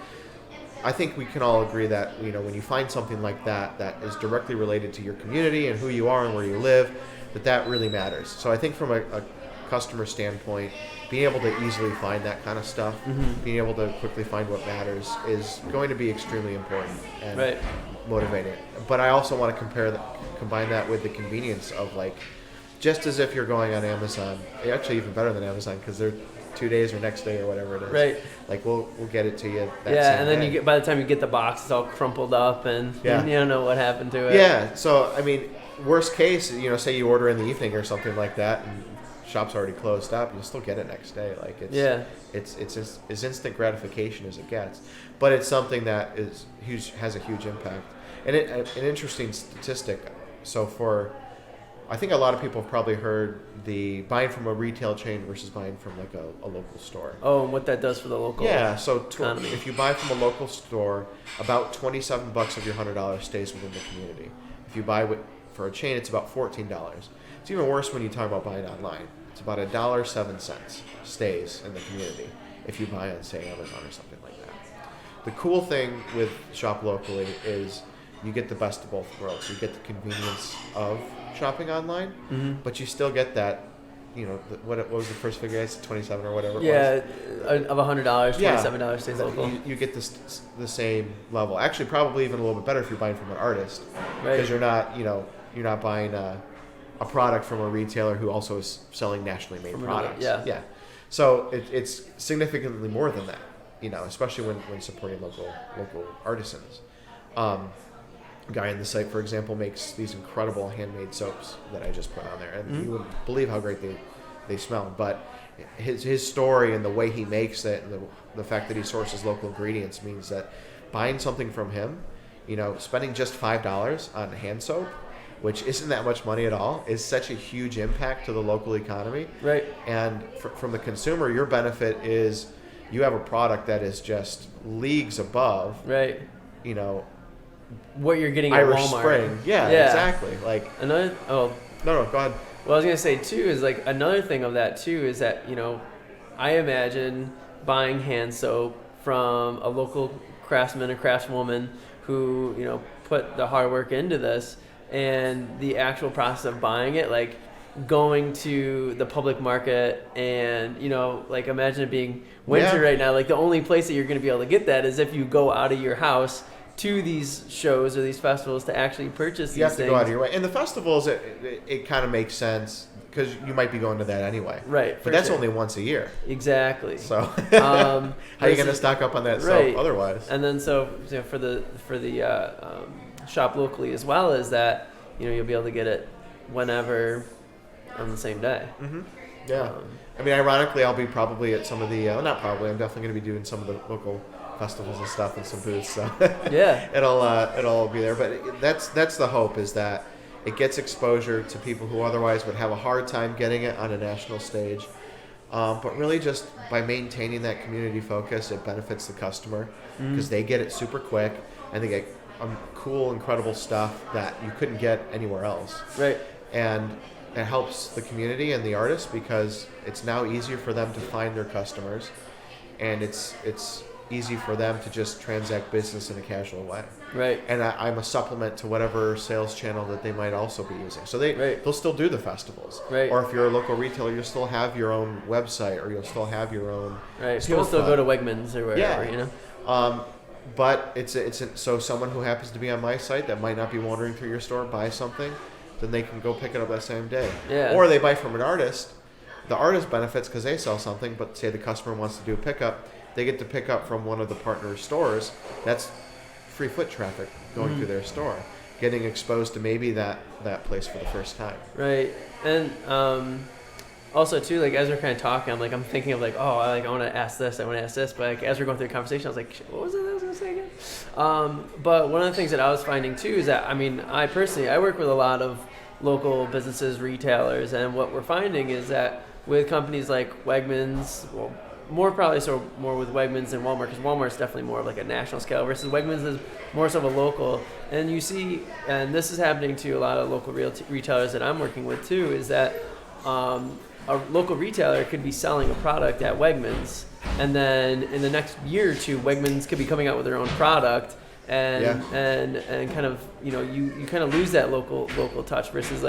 I think we can all agree that when you find something like that is directly related to your community and who you are and where you live, that really matters. So I think from a customer standpoint, being able to easily find that kind of stuff, being able to quickly find what matters is going to be extremely important and Right. motivating. But I also want to combine that with the convenience of like, just as if you're going on Amazon, actually even better than Amazon because they're 2 days or next day or whatever it is. Right. Like we'll get it to you. That Yeah, same and then day. by the time you get the box, it's all crumpled up and Yeah. you don't know what happened to it. Yeah. So I mean, worst case, say you order in the evening or something like that, and shop's already closed up, you'll still get it next day. Like it's as instant gratification as it gets, but it's something that is huge, has a huge impact. And an interesting statistic. So I think a lot of people have probably heard the buying from a retail chain versus buying from like a local store. Oh, and what that does for the local. Yeah, so economy. if you buy from a local store, about $27 of your $100 stays within the community. If you buy for a chain, it's about $14. It's even worse when you talk about buying online. It's about $1.07 stays in the community if you buy on, say, Amazon or something like that. The cool thing with Shop Locally is you get the best of both worlds. You get the convenience of shopping online, but you still get that, what was the first figure? I said 27 or whatever it was. Yeah, of $100, $27 stays That local. You get the same level. Actually, probably even a little bit better if you're buying from an artist, Right. because you're not buying a product from a retailer who also is selling nationally made From another- products. yeah. So it's significantly more than that, especially when supporting local artisans. A guy on the site, for example, makes these incredible handmade soaps that I just put on there, and you wouldn't believe how great they smell. But his story and the way he makes it, and the fact that he sources local ingredients means that buying something from him, spending just $5 on hand soap, which isn't that much money at all, is such a huge impact to the local economy. Right. And from the consumer, your benefit is you have a product that is just leagues above. Right. What you're getting at Irish Walmart. Spring. Yeah, exactly. Like another. Oh. No, go ahead. What I was gonna say too is like another thing of that too is that I imagine buying hand soap from a local craftsman or craftswoman who put the hard work into this, and the actual process of buying it, like going to the public market and like imagine it being winter right now, like the only place that you're going to be able to get that is if you go out of your house to these shows or these festivals to actually purchase these things. You have to go out of your way. And the festivals, it kind of makes sense because you might be going to that anyway. Right. But that's only once a year. Exactly. So how are you going to stock up on that soap otherwise? And then so for the shop locally as well as that, you'll be able to get it whenever on the same day. Mm-hmm. Yeah. I mean, ironically, I'll be probably at some of the, not probably, I'm definitely going to be doing some of the local festivals and stuff and some booths. So yeah, it'll be there. But that's the hope, is that it gets exposure to people who otherwise would have a hard time getting it on a national stage. But really just by maintaining that community focus, it benefits the customer because they get it super quick and they get cool, incredible stuff that you couldn't get anywhere else. Right. And it helps the community and the artists because it's now easier for them to find their customers, and it's easy for them to just transact business in a casual way. Right. And I'm a supplement to whatever sales channel that they might also be using. So they'll still do the festivals. Right. Or if you're a local retailer, you'll still have your own website, or you'll still have your own Right. People still go to Wegmans or wherever, But so someone who happens to be on my site that might not be wandering through your store buys something, then they can go pick it up that same day. Yeah. Or they buy from an artist. The artist benefits because they sell something, but say the customer wants to do a pickup, they get to pick up from one of the partner stores. That's free foot traffic going through their store, getting exposed to maybe that place for the first time. Right. And also too, like as we're kind of talking, I'm thinking of I want to ask this, but like as we're going through the conversation, I was like, what was it I was going to say again? But one of the things that I was finding too is that I work with a lot of local businesses, retailers, and what we're finding is that with companies like Wegmans, well, more with Wegmans than Walmart, because Walmart's definitely more of like a national scale versus Wegmans is more so of a local. And you see, and this is happening to a lot of local retailers that I'm working with too, is that a local retailer could be selling a product at Wegmans, and then in the next year or two, Wegmans could be coming out with their own product, and kind of you kind of lose that local touch versus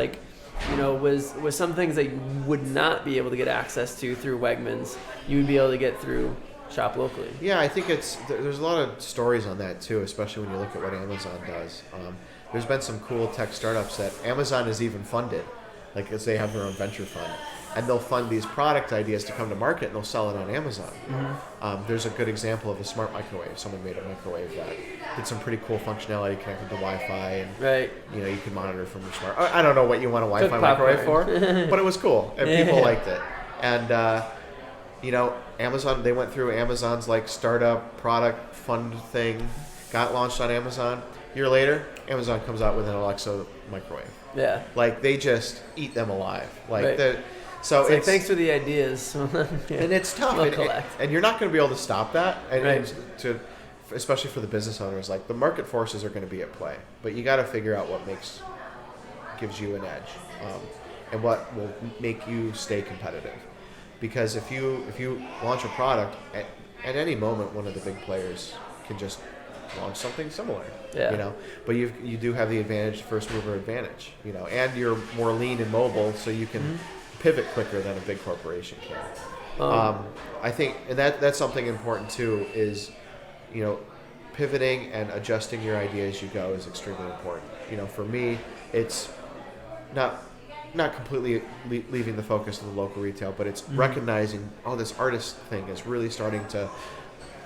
with some things that you would not be able to get access to through Wegmans, you would be able to get through shop locally. Yeah, I think there's a lot of stories on that too, especially when you look at what Amazon does. There's been some cool tech startups that Amazon has even funded, like as they have their own venture fund, and they'll fund these product ideas to come to market and they'll sell it on Amazon. Mm-hmm. There's a good example of a smart microwave. Someone made a microwave that did some pretty cool functionality connected to Wi-Fi, and you can monitor from your smart. I don't know what you want a Wi-Fi microwave for, but it was cool and people liked it. And Amazon, they went through Amazon's startup product fund thing, got launched on Amazon. A year later, Amazon comes out with an Alexa microwave. Yeah. They just eat them alive. So it's thanks for the ideas. And it's tough. And you're not going to be able to stop that. And especially for the business owners, the market forces are going to be at play. But you got to figure out what gives you an edge, and what will make you stay competitive. Because if you launch a product at any moment, one of the big players can just launch something similar. Yeah. But you do have the first mover advantage. And you're more lean and mobile, so you can pivot quicker than a big corporation can. I think, and that's something important too, is pivoting and adjusting your idea as you go is extremely important. For me, it's not completely leaving the focus of the local retail, but it's recognizing, this artist thing is really starting to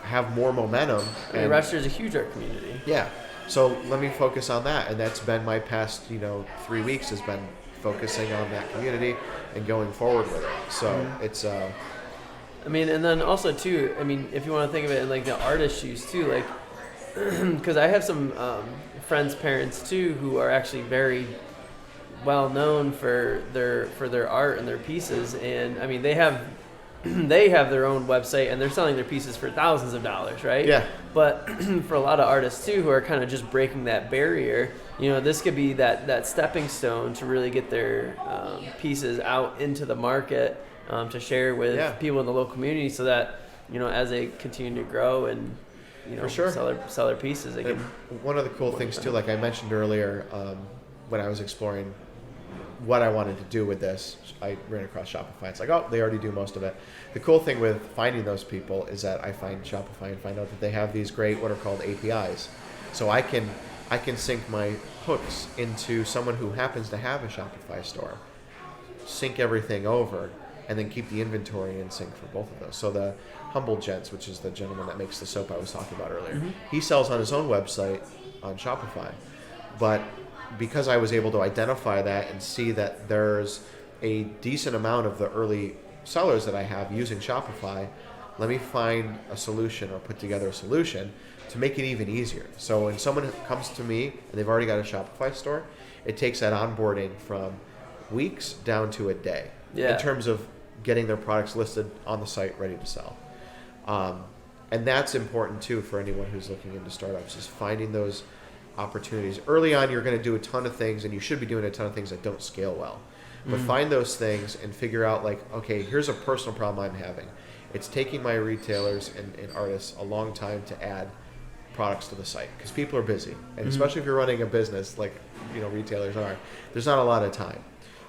have more momentum. And Rochester is a huge art community. Yeah. So let me focus on that. And that's been my past, 3 weeks has been focusing on that community and going forward with it. So it's... and then also too, if you want to think of it in the artist shoes too, because I have some friends' parents too who are actually very well known for their art and their pieces, and I mean they have their own website and they're selling their pieces for thousands of dollars, right? Yeah. But for a lot of artists too who are kind of just breaking that barrier, this could be that stepping stone to really get their pieces out into the market to share with people in the local community, so that as they continue to grow and For sure. sell their pieces, they can. One of the cool things too, like I mentioned earlier, when I was exploring what I wanted to do with this, I ran across Shopify. It's like, oh, they already do most of it. The cool thing with finding those people is that I find Shopify and find out that they have these great what are called APIs. So I can sync my hooks into someone who happens to have a Shopify store, sync everything over, and then keep the inventory in sync for both of those. So the Humble Gents, which is the gentleman that makes the soap I was talking about earlier, he sells on his own website on Shopify. But because I was able to identify that and see that there's a decent amount of the early sellers that I have using Shopify, let me find a solution or put together a solution to make it even easier. So when someone comes to me and they've already got a Shopify store, it takes that onboarding from weeks down to a day in terms of getting their products listed on the site ready to sell. And that's important too for anyone who's looking into startups, is finding those opportunities. Early on, you're going to do a ton of things, and you should be doing a ton of things that don't scale well. But find those things and figure out, like, okay, here's a personal problem I'm having. It's taking my retailers and artists a long time to add products to the site because people are busy. And especially if you're running a business like retailers are, there's not a lot of time.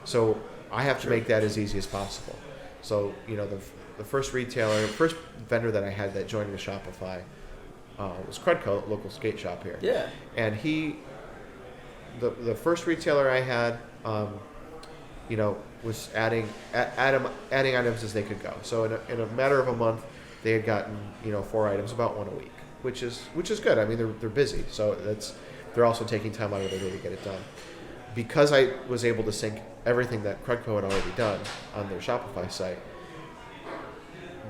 So I have to make that as easy as possible. So, the first vendor that I had that joined the Shopify was Crudco, local skate shop here. Yeah. And the first retailer I had, was adding items as they could go. So in a matter of a month, they had gotten 4 items, about 1 a week, which is good. I mean, they're busy, so they're also taking time out of their day to get it done. Because I was able to sync everything that Crudco had already done on their Shopify site,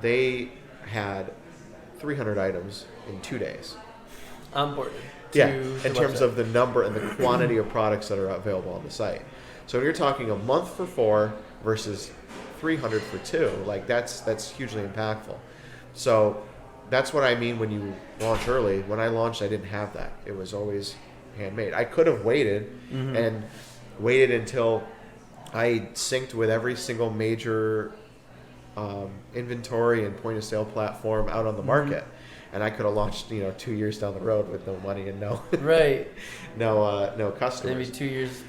they had 300 items in 2 days. Onboarded. Yeah, in terms of the number and the quantity of products that are available on the site. So when you're talking a month for 4 versus 300 for 2, like that's hugely impactful. So that's what I mean when you launch early. When I launched, I didn't have that. It was always handmade. I could have waited and waited until I synced with every single major inventory and point of sale platform out on the market, and I could have launched 2 years down the road with no money and no customers. Maybe 2 years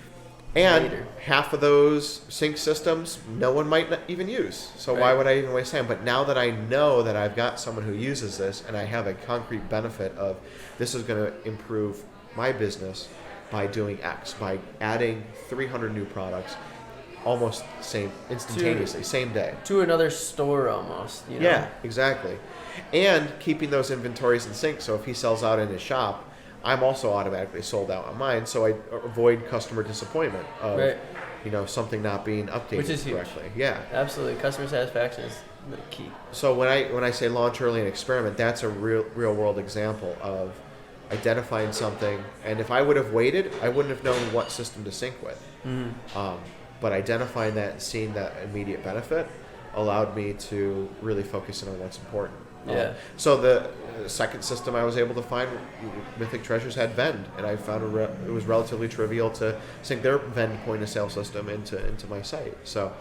and later. Half of those sync systems no one might not even use, so why would I even waste time? But now that I know that I've got someone who uses this and I have a concrete benefit of this is going to improve my business by doing X, by adding 300 new products almost instantaneously, same day. To another store almost. Yeah, exactly. And keeping those inventories in sync, so if he sells out in his shop, I'm also automatically sold out on mine, so I avoid customer disappointment of something not being updated Which is correctly. Huge. Yeah. Absolutely. Customer satisfaction is the key. So when I say launch early and experiment, that's a real world example of identifying something, and if I would have waited, I wouldn't have known what system to sync with. But identifying that and seeing that immediate benefit allowed me to really focus in on what's important. So the second system I was able to find, Mythic Treasures had Vend, and I found it was relatively trivial to sync their Vend point of sale system into my site. So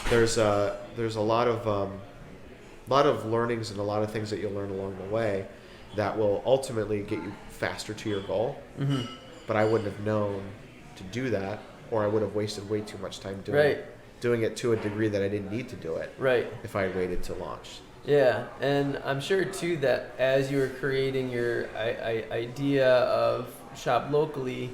there's a lot of learnings and a lot of things that you'll learn along the way that will ultimately get you faster to your goal. But I wouldn't have known to do that, or I would have wasted way too much time doing it to a degree that I didn't need to do it. If I had waited to launch. Yeah, and I'm sure too that as you were creating your idea of shop locally,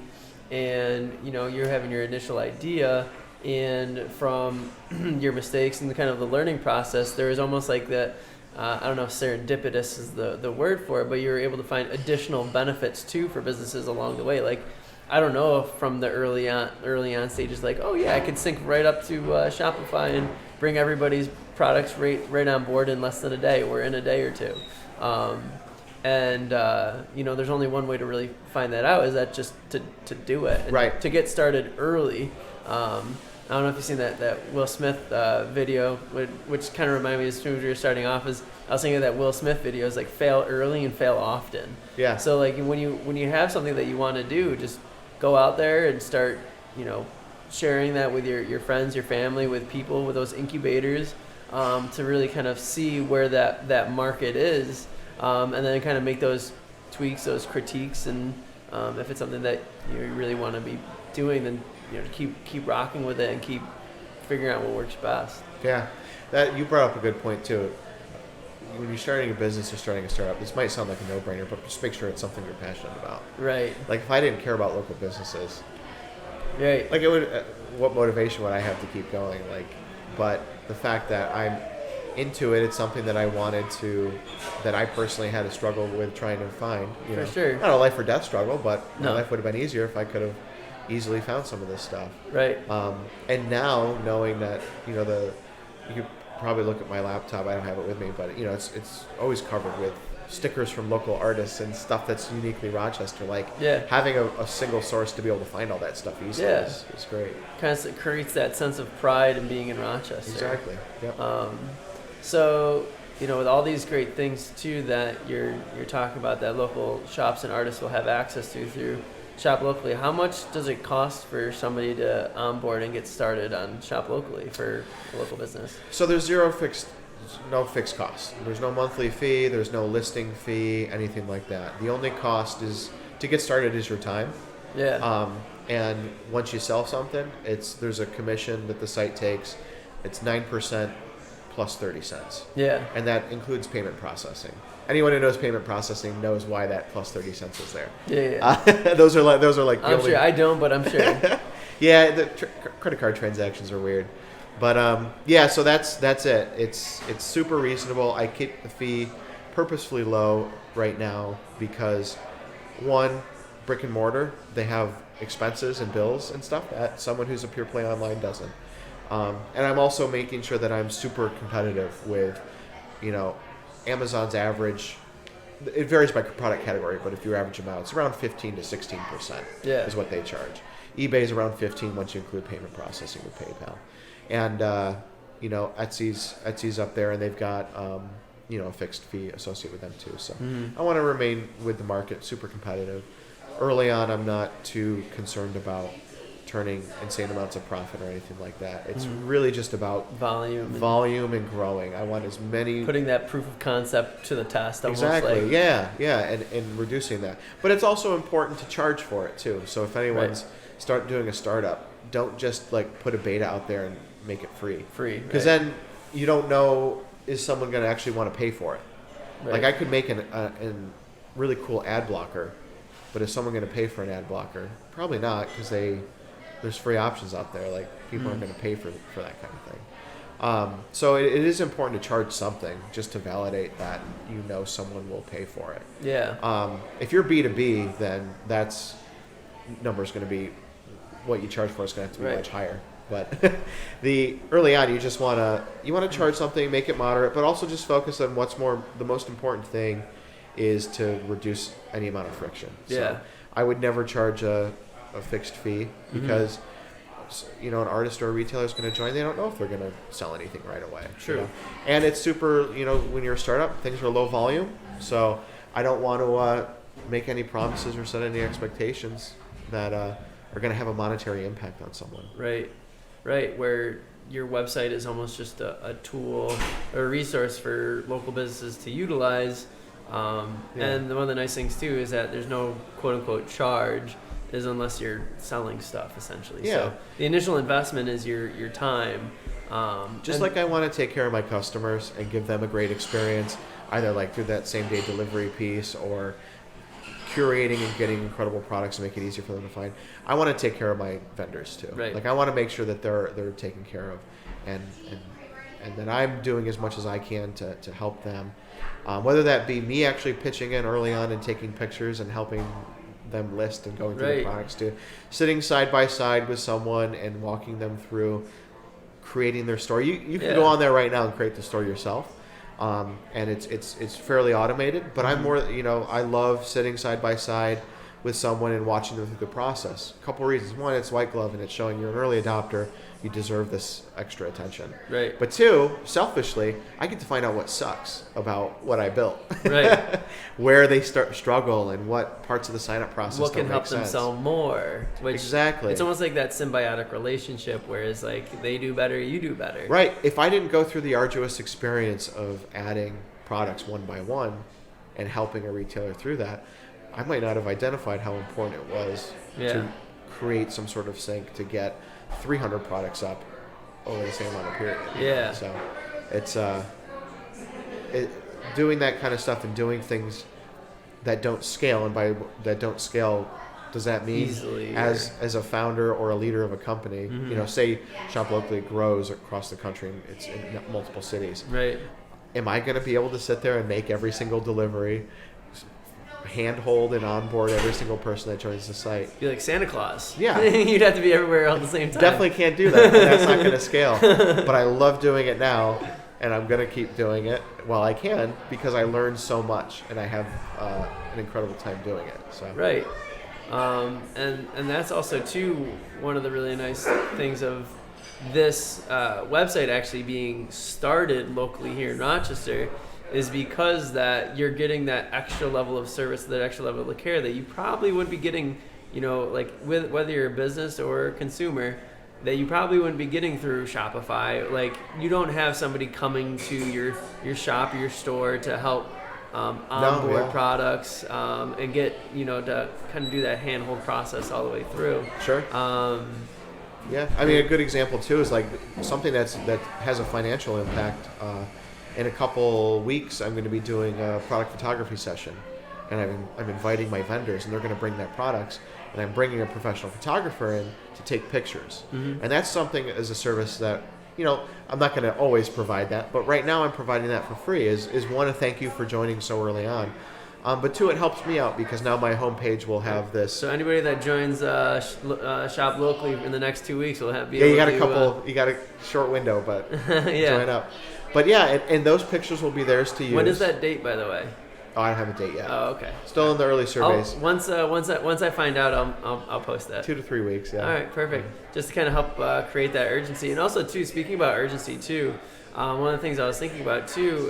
and you're having your initial idea, and from your mistakes and the kind of the learning process, there was almost like that. I don't know if serendipitous is the word for it, but you were able to find additional benefits too for businesses along the way. Like, I don't know if from the early on stages, like, oh yeah, I could sync right up to Shopify and bring everybody's products right on board in less than a day or in a day or two. And there's only one way to really find that out, is that just to do it, and Right. to get started early. I don't know if you've seen that Will Smith video, which kind of reminded me as soon as we were starting off. Is I was thinking of that Will Smith video is like fail early and fail often. Yeah. So like when you have something that you want to do, just go out there and start sharing that with your friends, your family, with people, with those incubators, to really kind of see where that market is, and then kind of make those tweaks, those critiques, and if it's something that you really want to be doing, then keep rocking with it and keep figuring out what works best. Yeah, that you brought up a good point too. When you're starting a business or starting a startup, this might sound like a no-brainer, but just make sure it's something you're passionate about. Right. Like if I didn't care about local businesses, right, like it would. What motivation would I have to keep going? Like, but the fact that I'm into it, it's something that I wanted to, that I personally had a struggle with trying to find. For sure. Not a life or death struggle, but my No. life would have been easier if I could have easily found some of this stuff. Right. And now knowing that, you could probably look at my laptop. I don't have it with me, but it's always covered with stickers from local artists and stuff that's uniquely Rochester. Like having a single source to be able to find all that stuff easily is great. Kind of creates that sense of pride in being in Rochester. Exactly. Yep. So with all these great things too that you're talking about, that local shops and artists will have access to through Shop Locally, how much does it cost for somebody to onboard and get started on Shop Locally for a local business? So there's no fixed cost. There's no monthly fee. There's no listing fee, anything like that. The only cost is to get started is your time. Yeah. And once you sell something, there's a commission that the site takes. It's 9% plus 30 cents. Yeah. And that includes payment processing. Anyone who knows payment processing knows why that plus 30 cents is there. Yeah. Those are like. I'm sure. I don't, but I'm sure. Yeah, the credit card transactions are weird, but so that's it. It's super reasonable. I keep the fee purposefully low right now because, one, brick and mortar, they have expenses and bills and stuff that someone who's a pure play online doesn't. And I'm also making sure that I'm super competitive with, Amazon's average. It varies by product category, but if you average them out, it's around 15 to 16% is what they charge. eBay's around 15 once you include payment processing with PayPal. And, Etsy's up there, and they've got, a fixed fee associated with them too. So I want to remain with the market, super competitive. Early on, I'm not too concerned about turning insane amounts of profit or anything like that. It's really just about volume and growing. I want as many, putting that proof of concept to the test. Exactly. And reducing that. But it's also important to charge for it too. So if anyone's start doing a startup, don't just put a beta out there and make it free. Because then you don't know, is someone going to actually want to pay for it? Right. Like I could make a really cool ad blocker, but is someone going to pay for an ad blocker? Probably not, because there's free options out there. Like people aren't going to pay for that kind of thing. So it is important to charge something just to validate that someone will pay for it. Yeah. If you're B2B, then that's number's going to be, what you charge for is going to have to be much higher. But the early on, you just want to charge something, make it moderate, but also just focus on the most important thing is to reduce any amount of friction. So I would never charge a fixed fee because an artist or a retailer is going to join. They don't know if they're going to sell anything right away. True. And it's super, when you're a startup, things are low volume. So I don't want to make any promises or set any expectations that are going to have a monetary impact on someone. Right, where your website is almost just a tool or a resource for local businesses to utilize. And one of the nice things too is that there's no quote unquote charge, is unless you're selling stuff essentially. Yeah. So the initial investment is your time. Like I want to take care of my customers and give them a great experience, either through that same day delivery piece or curating and getting incredible products to make it easier for them to find. I want to take care of my vendors too. Right. I want to make sure that they're taken care of, and that I'm doing as much as I can to help them. Whether that be me actually pitching in early on and taking pictures and helping them list and going through the products, to sitting side by side with someone and walking them through creating their store. You can go on there right now and create the store yourself. and it's fairly automated. But I'm more, I love sitting side by side with someone and watching them through the process. A couple reasons. One, it's white glove and it's showing you're an early adopter. You deserve this extra attention. Right. But two, selfishly, I get to find out what sucks about what I built. Right. Where they struggle and what parts of the sign-up process what can don't help make them sense. sell more. Which Exactly. It's almost like that symbiotic relationship where it's like they do better, you do better. Right. If I didn't go through the arduous experience of adding products one by one and helping a retailer through that, I might not have identified how important it was to create some sort of sync to get 300 products up over the same amount of period. Yeah. So it's doing that kind of stuff and doing things that don't scale, and by that don't scale, does that mean easily as a founder or a leader of a company, say Shop Locally grows across the country and it's in multiple cities. Right. Am I going to be able to sit there and make every single delivery, handhold and onboard every single person that joins the site? Be like Santa Claus. Yeah. You'd have to be everywhere all at the same time. Definitely can't do that. That's not going to scale. But I love doing it now, and I'm going to keep doing it while I can because I learned so much, and I have an incredible time doing it. So. Right. And that's also, too, one of the really nice things of this website actually being started locally here in Rochester is because that you're getting that extra level of service, that extra level of care that you probably wouldn't be getting, like with whether you're a business or a consumer, that you probably wouldn't be getting through Shopify. Like you don't have somebody coming to your shop or your store to help onboard products and get, to kind of do that handhold process all the way through. Sure. Yeah, I mean, a good example too is like something that has a financial impact. In a couple weeks, I'm going to be doing a product photography session, and I'm inviting my vendors, and they're going to bring their products, and I'm bringing a professional photographer in to take pictures. And that's something as a service that, I'm not going to always provide that, but right now I'm providing that for free. Is one, a thank you for joining so early on. But two, it helps me out because now my homepage will have this. So anybody that joins Shop Locally in the next 2 weeks will have. You got a couple. You got a short window, but join up. But yeah, and those pictures will be theirs to use. When is that date, by the way? Oh, I don't have a date yet. Oh, okay. Still in the early surveys. Once I find out, I'll post that. 2 to 3 weeks. Yeah. All right, perfect. Just to kind of help create that urgency, and also too, speaking about urgency too, one of the things I was thinking about too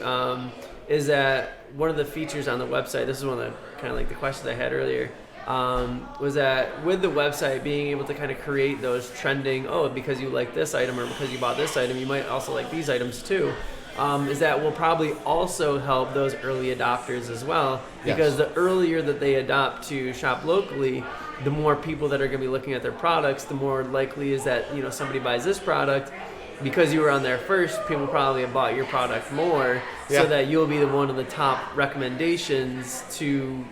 is that one of the features on the website. This is one of the kind of like the questions I had earlier. Was that with the website being able to kind of create those trending, because you like this item or because you bought this item, you might also like these items too, is that will probably also help those early adopters as well, because the earlier that they adopt to Shop Locally, the more people that are going to be looking at their products, the more likely is that somebody buys this product. Because you were on there first, people probably have bought your product more, so that you'll be one of the top recommendations to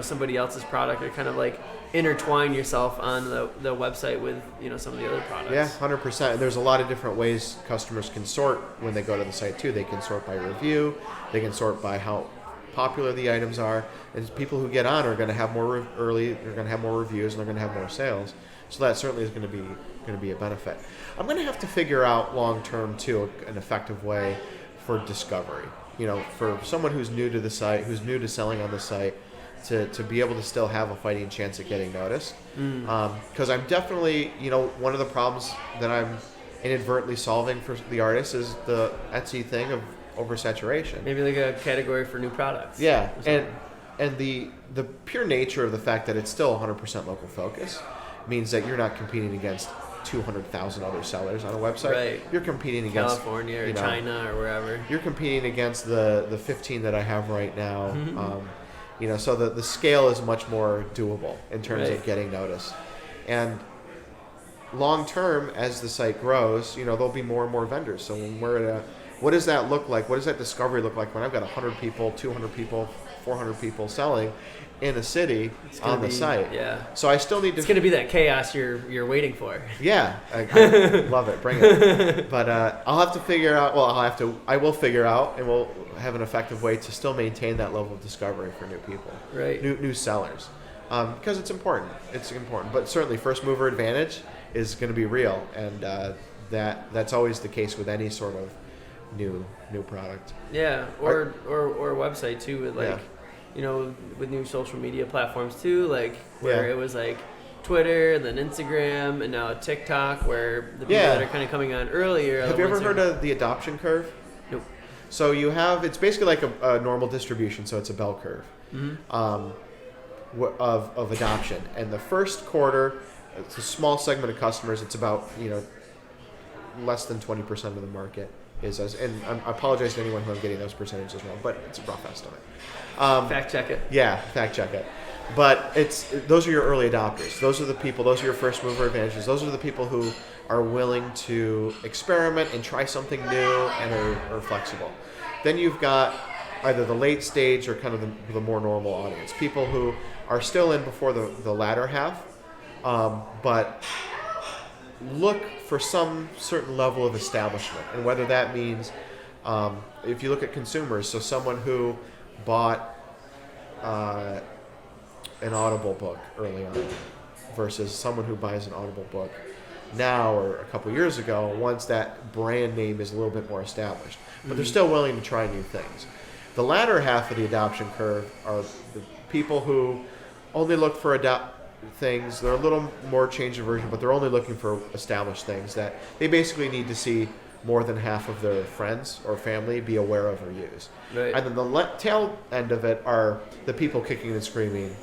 somebody else's product, or kind of like intertwine yourself on the website with some of the other products. Yeah, 100%. And there's a lot of different ways customers can sort when they go to the site too. They can sort by review, they can sort by how popular the items are, and people who get on are going to have more they're going to have more reviews, and they're going to have more sales. So that certainly is going to be a benefit. I'm going to have to figure out long term too an effective way for discovery. For someone who's new to the site, who's new to selling on the site, to be able to still have a fighting chance at getting noticed. Because I'm definitely, one of the problems that I'm inadvertently solving for the artists is the Etsy thing of oversaturation. Maybe like a category for new products. Yeah, and the pure nature of the fact that it's still 100% local focus means that you're not competing against 200,000 other sellers on a website. Right. You're competing against California or China or wherever. You're competing against the 15 that I have right now. So the scale is much more doable in terms of getting noticed. And long term, as the site grows, there'll be more and more vendors. So when we're at what does that look like? What does that discovery look like when I've got 100 people, 200 people, 400 people selling in a city on the site? Yeah. So I still need to. It's going to be that chaos you're waiting for. Yeah, I love it. Bring it. But I'll have to figure out. Well, I will figure out, and we'll have an effective way to still maintain that level of discovery for new people, right? New sellers, because it's important. It's important. But certainly, first mover advantage is going to be real, and that's always the case with any sort of new product. Yeah, or website too, with like, with new social media platforms too, like where it was like Twitter, then Instagram, and now TikTok, where the people that are kind of coming on earlier. Have you ever heard of the adoption curve? Nope. So it's basically like a normal distribution, so it's a bell curve of adoption. And the first quarter, it's a small segment of customers. It's about less than 20% of the market is us. And I apologize to anyone who I'm getting those percentages wrong, but it's a rough estimate. Fact check it. Yeah, fact check it. But those are your early adopters. Those are the people. Those are your first mover advantages. Those are the people who are willing to experiment and try something new and are flexible. Then you've got either the late stage or kind of the more normal audience. People who are still in before the latter half, but look for some certain level of establishment. And whether that means, if you look at consumers, so someone who bought an Audible book early on versus someone who buys an Audible book now or a couple years ago, once that brand name is a little bit more established. But they're still willing to try new things. The latter half of the adoption curve are the people who only look for things. They're a little more change of version, but they're only looking for established things that they basically need to see more than half of their friends or family be aware of or use. Right. And then the tail end of it are the people kicking and screaming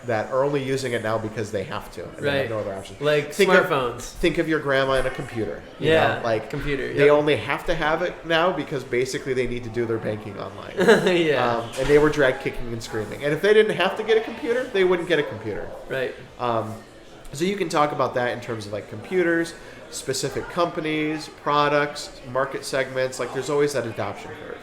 that are only using it now because they have to. And they have no other option. Like smartphones. Think of your grandma and a computer. Like computer. They only have to have it now because basically they need to do their banking online. And they were dragged kicking and screaming. And if they didn't have to get a computer, they wouldn't get a computer. Right. So you can talk about that in terms of like computers, specific companies, products, market segments. Like there's always that adoption curve.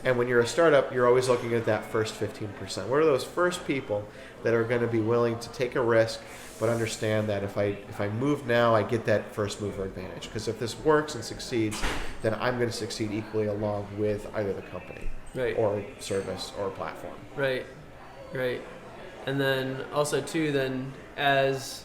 And when you're a startup, you're always looking at that first 15%. What are those first people that are going to be willing to take a risk, but understand that if I move now, I get that first mover advantage? Because if this works and succeeds, then I'm going to succeed equally along with either the company or service or platform. Right. And then also too, then as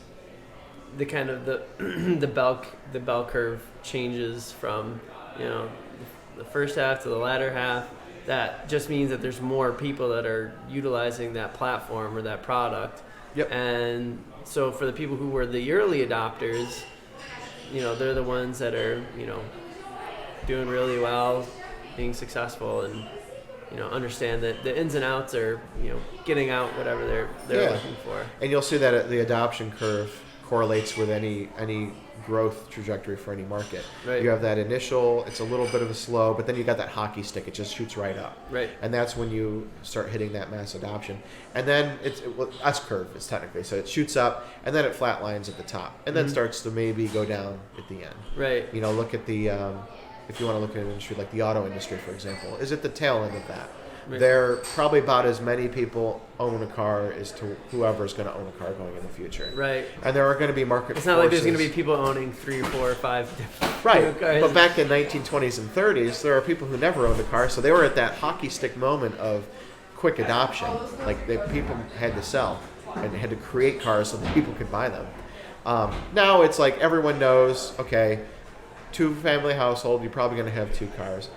the kind of the bell curve changes from the first half to the latter half, that just means that there's more people that are utilizing that platform or that product. Yep. And so for the people who were the early adopters, they're the ones that are, doing really well, being successful, and, understand that the ins and outs are, getting out whatever they're looking for. And you'll see that the adoption curve correlates with any growth trajectory for any market. Right. You have that initial, it's a little bit of a slow, but then you got that hockey stick, it just shoots right up. Right. And that's when you start hitting that mass adoption. And then S-curve is technically, so it shoots up and then it flatlines at the top and then starts to maybe go down at the end. Right. Look at the, if you want to look at an industry like the auto industry, for example, is at the tail end of that. Right. There probably about as many people own a car as to whoever's going to own a car going in the future. Right. And there are going to be market It's not like there's going to be people owning 3 or 4 or 5 different cars. But back in 1920s and 30s, there are people who never owned a car, so they were at that hockey stick moment of quick adoption. Like people had to sell and had to create cars so that people could buy them. Now it's like everyone knows, okay, 2-family household, you're probably going to have 2 cars.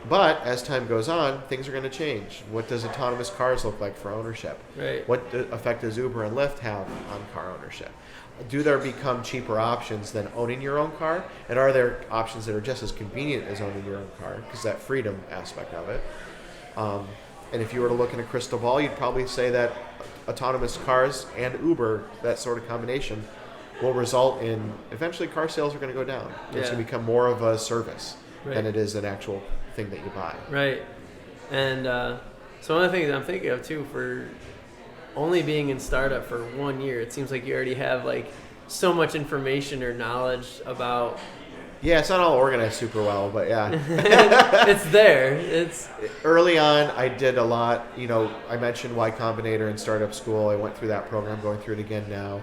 But as time goes on, things are going to change. What does autonomous cars look like for ownership? Right. What effect does Uber and Lyft have on car ownership? Do there become cheaper options than owning your own car? And are there options that are just as convenient as owning your own car? Because that freedom aspect of it. And if you were to look in a crystal ball, you'd probably say that autonomous cars and Uber, that sort of combination, will result in eventually car sales are going to go down. It's going to become more of a service than it is an actual thing that you buy. Right. And so one of the things I'm thinking of too, for only being in startup for 1 year, it seems like you already have like so much information or knowledge about. Yeah, it's not all organized super well, but yeah. It's there. It's early on, I did a lot. I mentioned Y Combinator in startup school. I went through that program, going through it again now,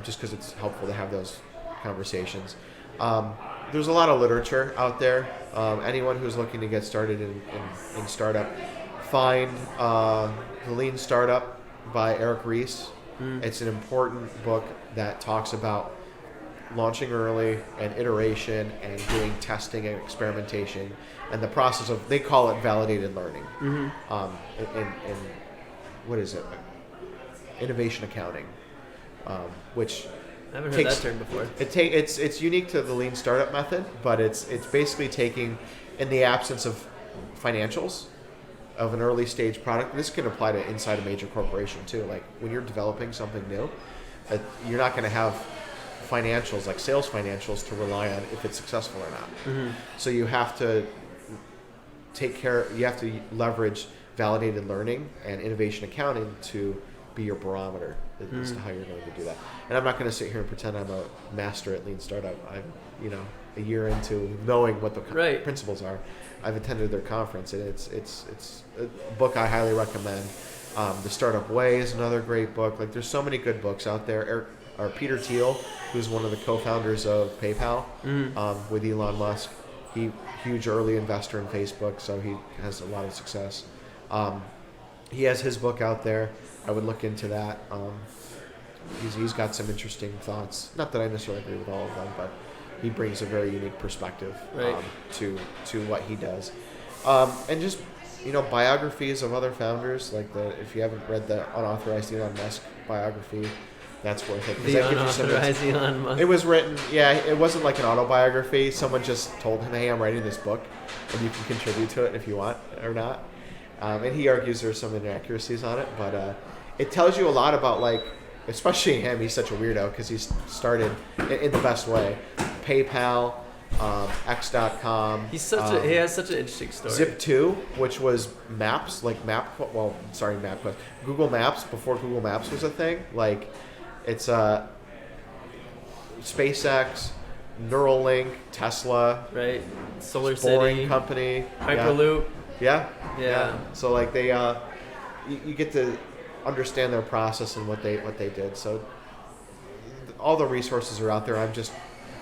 just because it's helpful to have those conversations. There's a lot of literature out there. Anyone who's looking to get started in startup, find The Lean Startup by Eric Ries. It's an important book that talks about launching early and iteration and doing testing and experimentation and the process of, they call it validated learning. In what is it? Innovation accounting, which I haven't heard that term before. It's unique to the lean startup method, but it's basically taking, in the absence of financials of an early stage product. This can apply to inside a major corporation too. Like when you're developing something new, you're not going to have financials, like sales financials, to rely on if it's successful or not. So you have to you have to leverage validated learning and innovation accounting to be your barometer as to how you're going to do that. And I'm not going to sit here and pretend I'm a master at lean startup. I'm, a year into knowing what the principles are. I've attended their conference, and it's a book I highly recommend. The Startup Way is another great book. Like, there's so many good books out there. Peter Thiel, who's one of the co-founders of PayPal with Elon Musk, huge early investor in Facebook, so he has a lot of success. He has his book out there. I would look into that. He's got some interesting thoughts. Not that I necessarily agree with all of them, but he brings a very unique perspective to what he does. And just, biographies of other founders, like if you haven't read the unauthorized Elon Musk biography, that's worth it. The unauthorized Elon Musk. It was written, it wasn't like an autobiography. Someone just told him, hey, I'm writing this book, and you can contribute to it if you want or not. And he argues there's some inaccuracies on it, but it tells you a lot about, like, especially him. He's such a weirdo because he's started in the best way. PayPal, X.com. He has such an interesting story. Zip2, which was maps, like MapQuest. Google Maps before Google Maps was a thing. Like, it's SpaceX, Neuralink, Tesla, right? Solar Boring City Company, Hyperloop. Yeah. So like they, you get to understand their process and what they did. So all the resources are out there. I'm just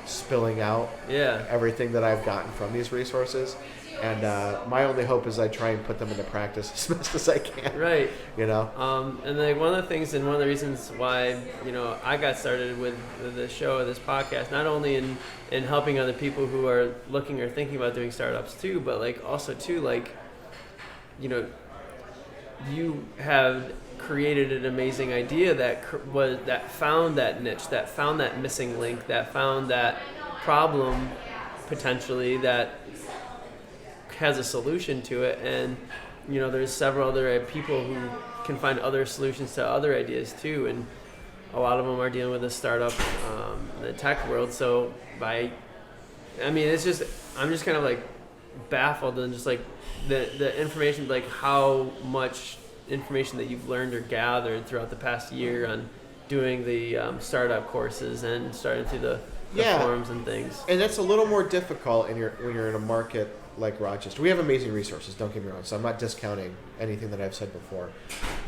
spilling out everything that I've gotten from these resources, and my only hope is I try and put them into practice as best as I can. Right. And like one of the things and one of the reasons why I got started with the show, this podcast, not only in helping other people who are looking or thinking about doing startups too, but like also too, like, you have created an amazing idea that found that niche, that found that missing link, that found that problem potentially that has a solution to it. And there's several other people who can find other solutions to other ideas too, and a lot of them are dealing with a startup in the tech world. So I'm just kind of like baffled and just like the information, like how much information that you've learned or gathered throughout the past year on doing the startup courses and starting through the forums and things. And that's a little more difficult when you're in a market like Rochester. We have amazing resources, don't get me wrong, so I'm not discounting anything that I've said before.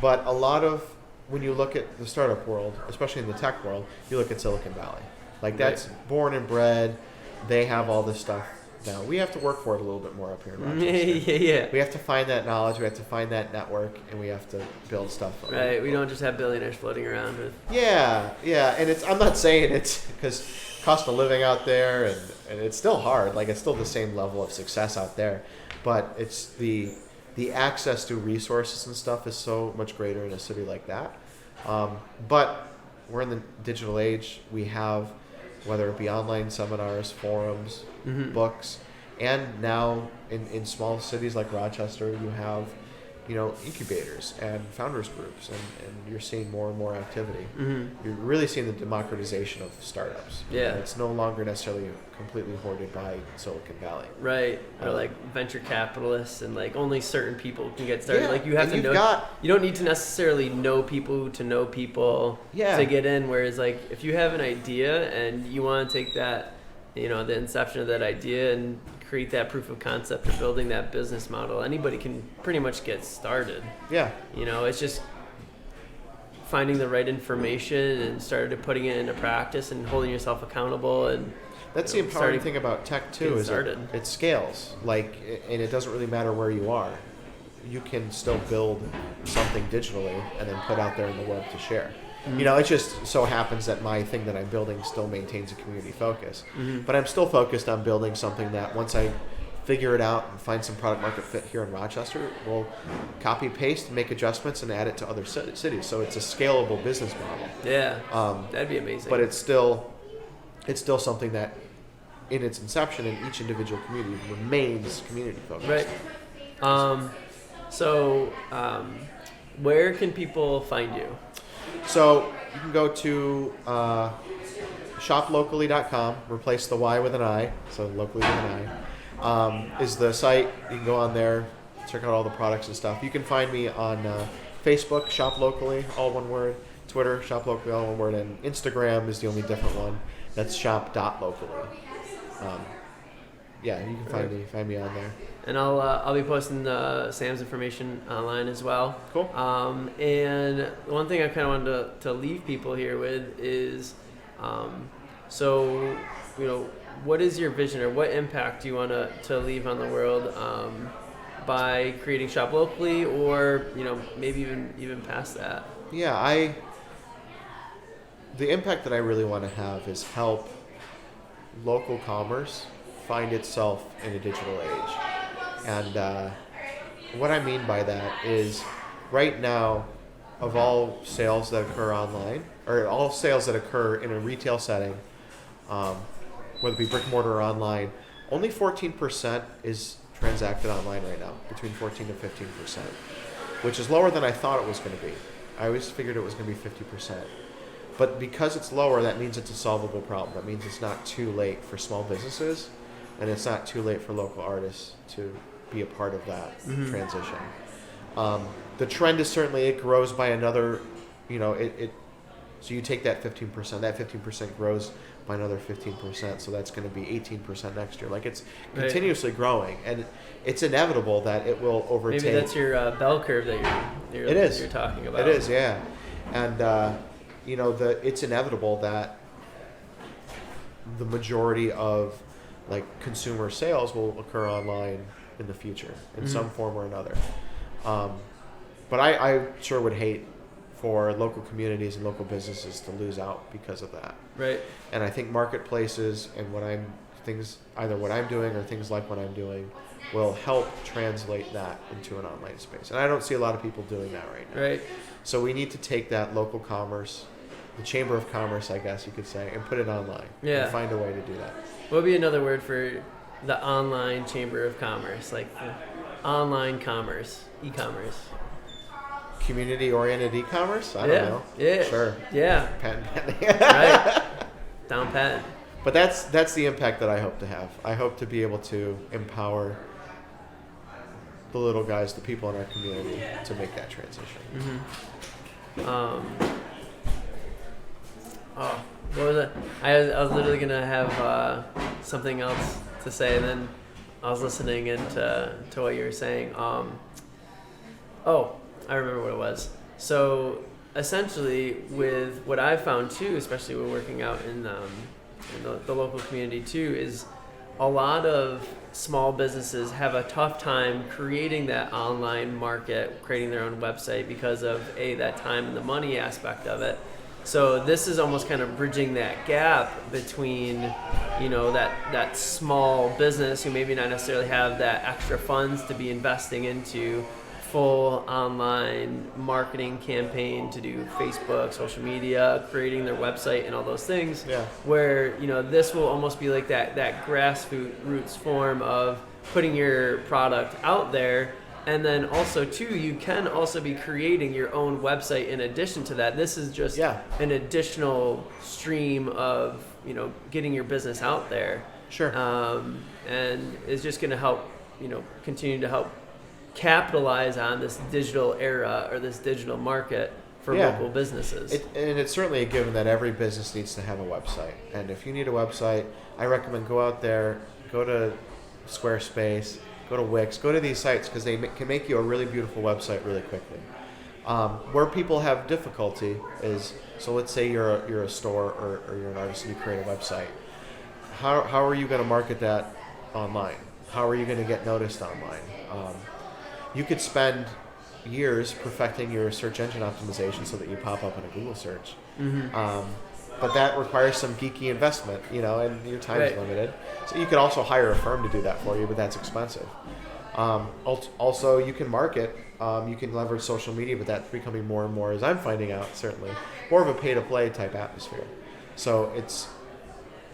But a lot of, when you look at the startup world, especially in the tech world, you look at Silicon Valley. Like, that's born and bred. They have all this stuff. Now, we have to work for it a little bit more up here in Rochester. Yeah. We have to find that knowledge, we have to find that network, and we have to build stuff. Right, we don't just have billionaires floating around with... Yeah, and I'm not saying it's because cost of living out there, and it's still hard. Like, it's still the same level of success out there. But it's the access to resources and stuff is so much greater in a city like that. But we're in the digital age. We have, whether it be online seminars, forums, books, and now in small cities like Rochester, you have, incubators and founders groups, and you're seeing more and more activity. You're really seeing the democratization of startups. Yeah. And it's no longer necessarily completely hoarded by Silicon Valley. Right. Or like venture capitalists, and like only certain people can get started. Yeah. Like you have to know, you don't need to necessarily know people to know people to get in. Whereas like if you have an idea and you want to take that, the inception of that idea and create that proof of concept of building that business model, anybody can pretty much get started. Yeah. It's just finding the right information and started putting it into practice and holding yourself accountable. And that's the empowering thing about tech too, is it scales. Like, and it doesn't really matter where you are. You can still build something digitally and then put out there in the web to share. You know, it just so happens that my thing that I'm building still maintains a community focus. But I'm still focused on building something that once I figure it out and find some product market fit here in Rochester, we'll copy, paste, make adjustments, and add it to other cities. So it's a scalable business model. Yeah, that'd be amazing. But it's still something that, in its inception, in each individual community remains community focused. Right. Where can people find you? So you can go to shoplocally.com, replace the Y with an I, so locally with an I, is the site. You can go on there, check out all the products and stuff. You can find me on Facebook, Shop Locally, all one word, Twitter, Shop Locally, all one word, and Instagram is the only different one. That's shop.locally. Yeah, you can find me on there. And I'll be posting Sam's information online as well. Cool. And one thing I kind of wanted to leave people here with is, what is your vision, or what impact do you want to leave on the world by creating Shop Locally, or maybe even past that? Yeah, the impact that I really want to have is help local commerce find itself in a digital age. And what I mean by that is, right now, of all sales that occur online, or all sales that occur in a retail setting, whether it be brick and mortar or online, only 14% is transacted online right now, between 14 to 15%, which is lower than I thought it was going to be. I always figured it was going to be 50%. But because it's lower, that means it's a solvable problem. That means it's not too late for small businesses, and it's not too late for local artists to be a part of that transition. The trend is certainly, it grows by another, so you take that 15%, that 15% grows by another 15%, so that's going to be 18% next year. Like, it's continuously growing, and it's inevitable that it will overtake. Maybe that's your bell curve that you're talking about. It is, yeah. And, it's inevitable that the majority of consumer sales will occur online in the future in some form or another. But I sure would hate for local communities and local businesses to lose out because of that. Right. And I think marketplaces and either what I'm doing or things like what I'm doing will help translate that into an online space. And I don't see a lot of people doing that right now. Right. So we need to take that local commerce, the Chamber of Commerce, I guess you could say, and put it online. Yeah. And find a way to do that. What would be another word for the online Chamber of Commerce? Like online commerce, e-commerce. Community-oriented e-commerce? I don't know. Yeah. Sure. Yeah. Patent. Right. Down patent. But that's the impact that I hope to have. I hope to be able to empower the little guys, the people in our community, to make that transition. What was it? I was literally gonna have something else to say, and then I was listening into what you were saying. I remember what it was. So essentially, with what I've found too, especially when working out in the local community too, is a lot of small businesses have a tough time creating that online market, creating their own website, because of that time and the money aspect of it. So this is almost kind of bridging that gap between, that small business who maybe not necessarily have that extra funds to be investing into full online marketing campaign to do Facebook, social media, creating their website and all those things. Yeah. Where, this will almost be like that grassroots form of putting your product out there. And then also, too, you can also be creating your own website in addition to that. This is just an additional stream of, getting your business out there. Sure. And it's just going to help, continue to help capitalize on this digital era or this digital market for local businesses. And it's certainly a given that every business needs to have a website. And if you need a website, I recommend go out there, go to Squarespace, go to Wix, go to these sites, because they can make you a really beautiful website really quickly. Where people have difficulty is, so let's say you're a store or you're an artist and you create a website. How are you going to market that online? How are you going to get noticed online? You could spend years perfecting your search engine optimization so that you pop up in a Google search. But that requires some geeky investment, and your time is limited. So you could also hire a firm to do that for you, but that's expensive. Also, you can market. You can leverage social media, but that's becoming more and more, as I'm finding out, certainly, more of a pay-to-play type atmosphere. So it's,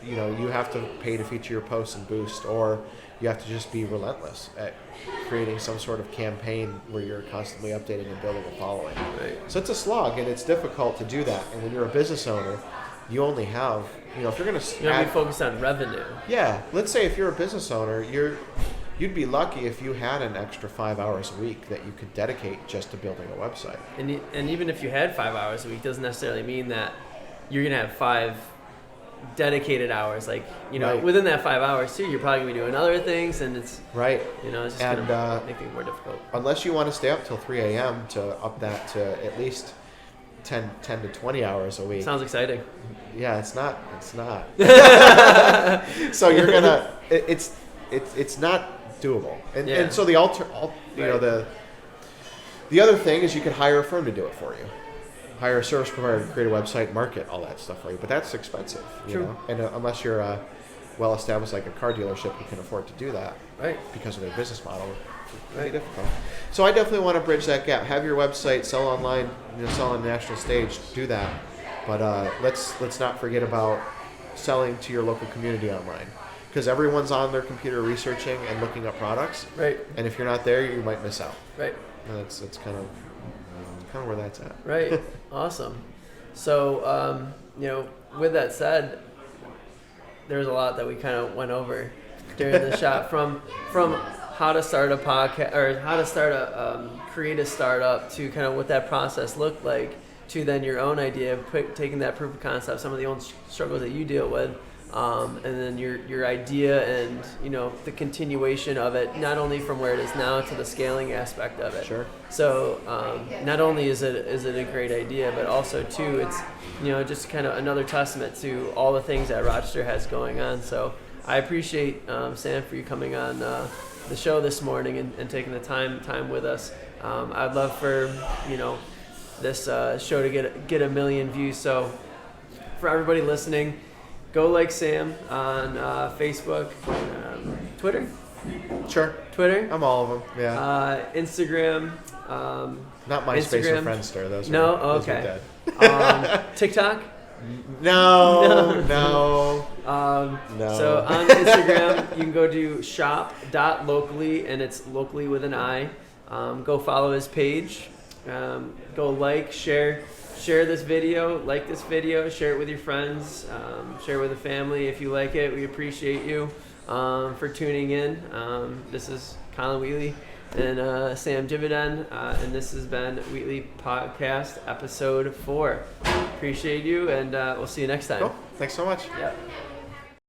you have to pay to feature your posts and boost, or you have to just be relentless at creating some sort of campaign where you're constantly updating and building a following. Right. So it's a slog, and it's difficult to do that. And when you're a business owner, you only have, if you're going to... You're going to be focused on revenue. Yeah. Let's say if you're a business owner, you'd be lucky if you had an extra 5 hours a week that you could dedicate just to building a website. And even if you had 5 hours a week, doesn't necessarily mean that you're going to have 5 dedicated hours. Like, Right. within that 5 hours too, you're probably going to be doing other things, and it's, right. It's just going to make things more difficult. Unless you want to stay up till 3 a.m. to up that to at least 10 to 20 hours a week. Sounds exciting. Yeah, it's not. So you're going to, it's not doable. And so the the other thing is you could hire a firm to do it for you. Hire a service provider to create a website, market, all that stuff for you. But that's expensive, True. And unless you're well established like a car dealership who can afford to do that, Right. because of their business model, it's Right. difficult. So I definitely want to bridge that gap. Have your website, sell online, sell on the national stage, do that. But let's not forget about selling to your local community online, because everyone's on their computer researching and looking up products. Right. And if you're not there, you might miss out. Right. And that's kind of where that's at. Right. Awesome. So, with that said, there's a lot that we kind of went over during the shot, from how to start a podcast, or how to create a startup, to kind of what that process looked like, to then your own idea, taking that proof of concept, some of the own struggles that you deal with, and then your idea, and the continuation of it, not only from where it is now to the scaling aspect of it. Sure. So not only is it a great idea, but also too, it's just kind of another testament to all the things that Rochester has going on. So I appreciate Sam for you coming on the show this morning and taking the time with us. I'd love for this show to get 1 million views. So for everybody listening, go like Sam on Facebook, Twitter. Sure. Twitter. I'm all of them. Yeah. Instagram. Not MySpace Instagram. or Friendster. Those No? are Okay. dead. TikTok. No. So on Instagram, you can go to shop.locally, and it's locally with an I. Go follow his page. Go share this video, like this video, share it with your friends, share it with the family if you like it. We appreciate you for tuning in. This is Colin Wheatley and Sam Jividen, and this has been Wheatley Podcast Episode 4. Appreciate you, and we'll see you next time. Cool. Thanks so much. Yeah.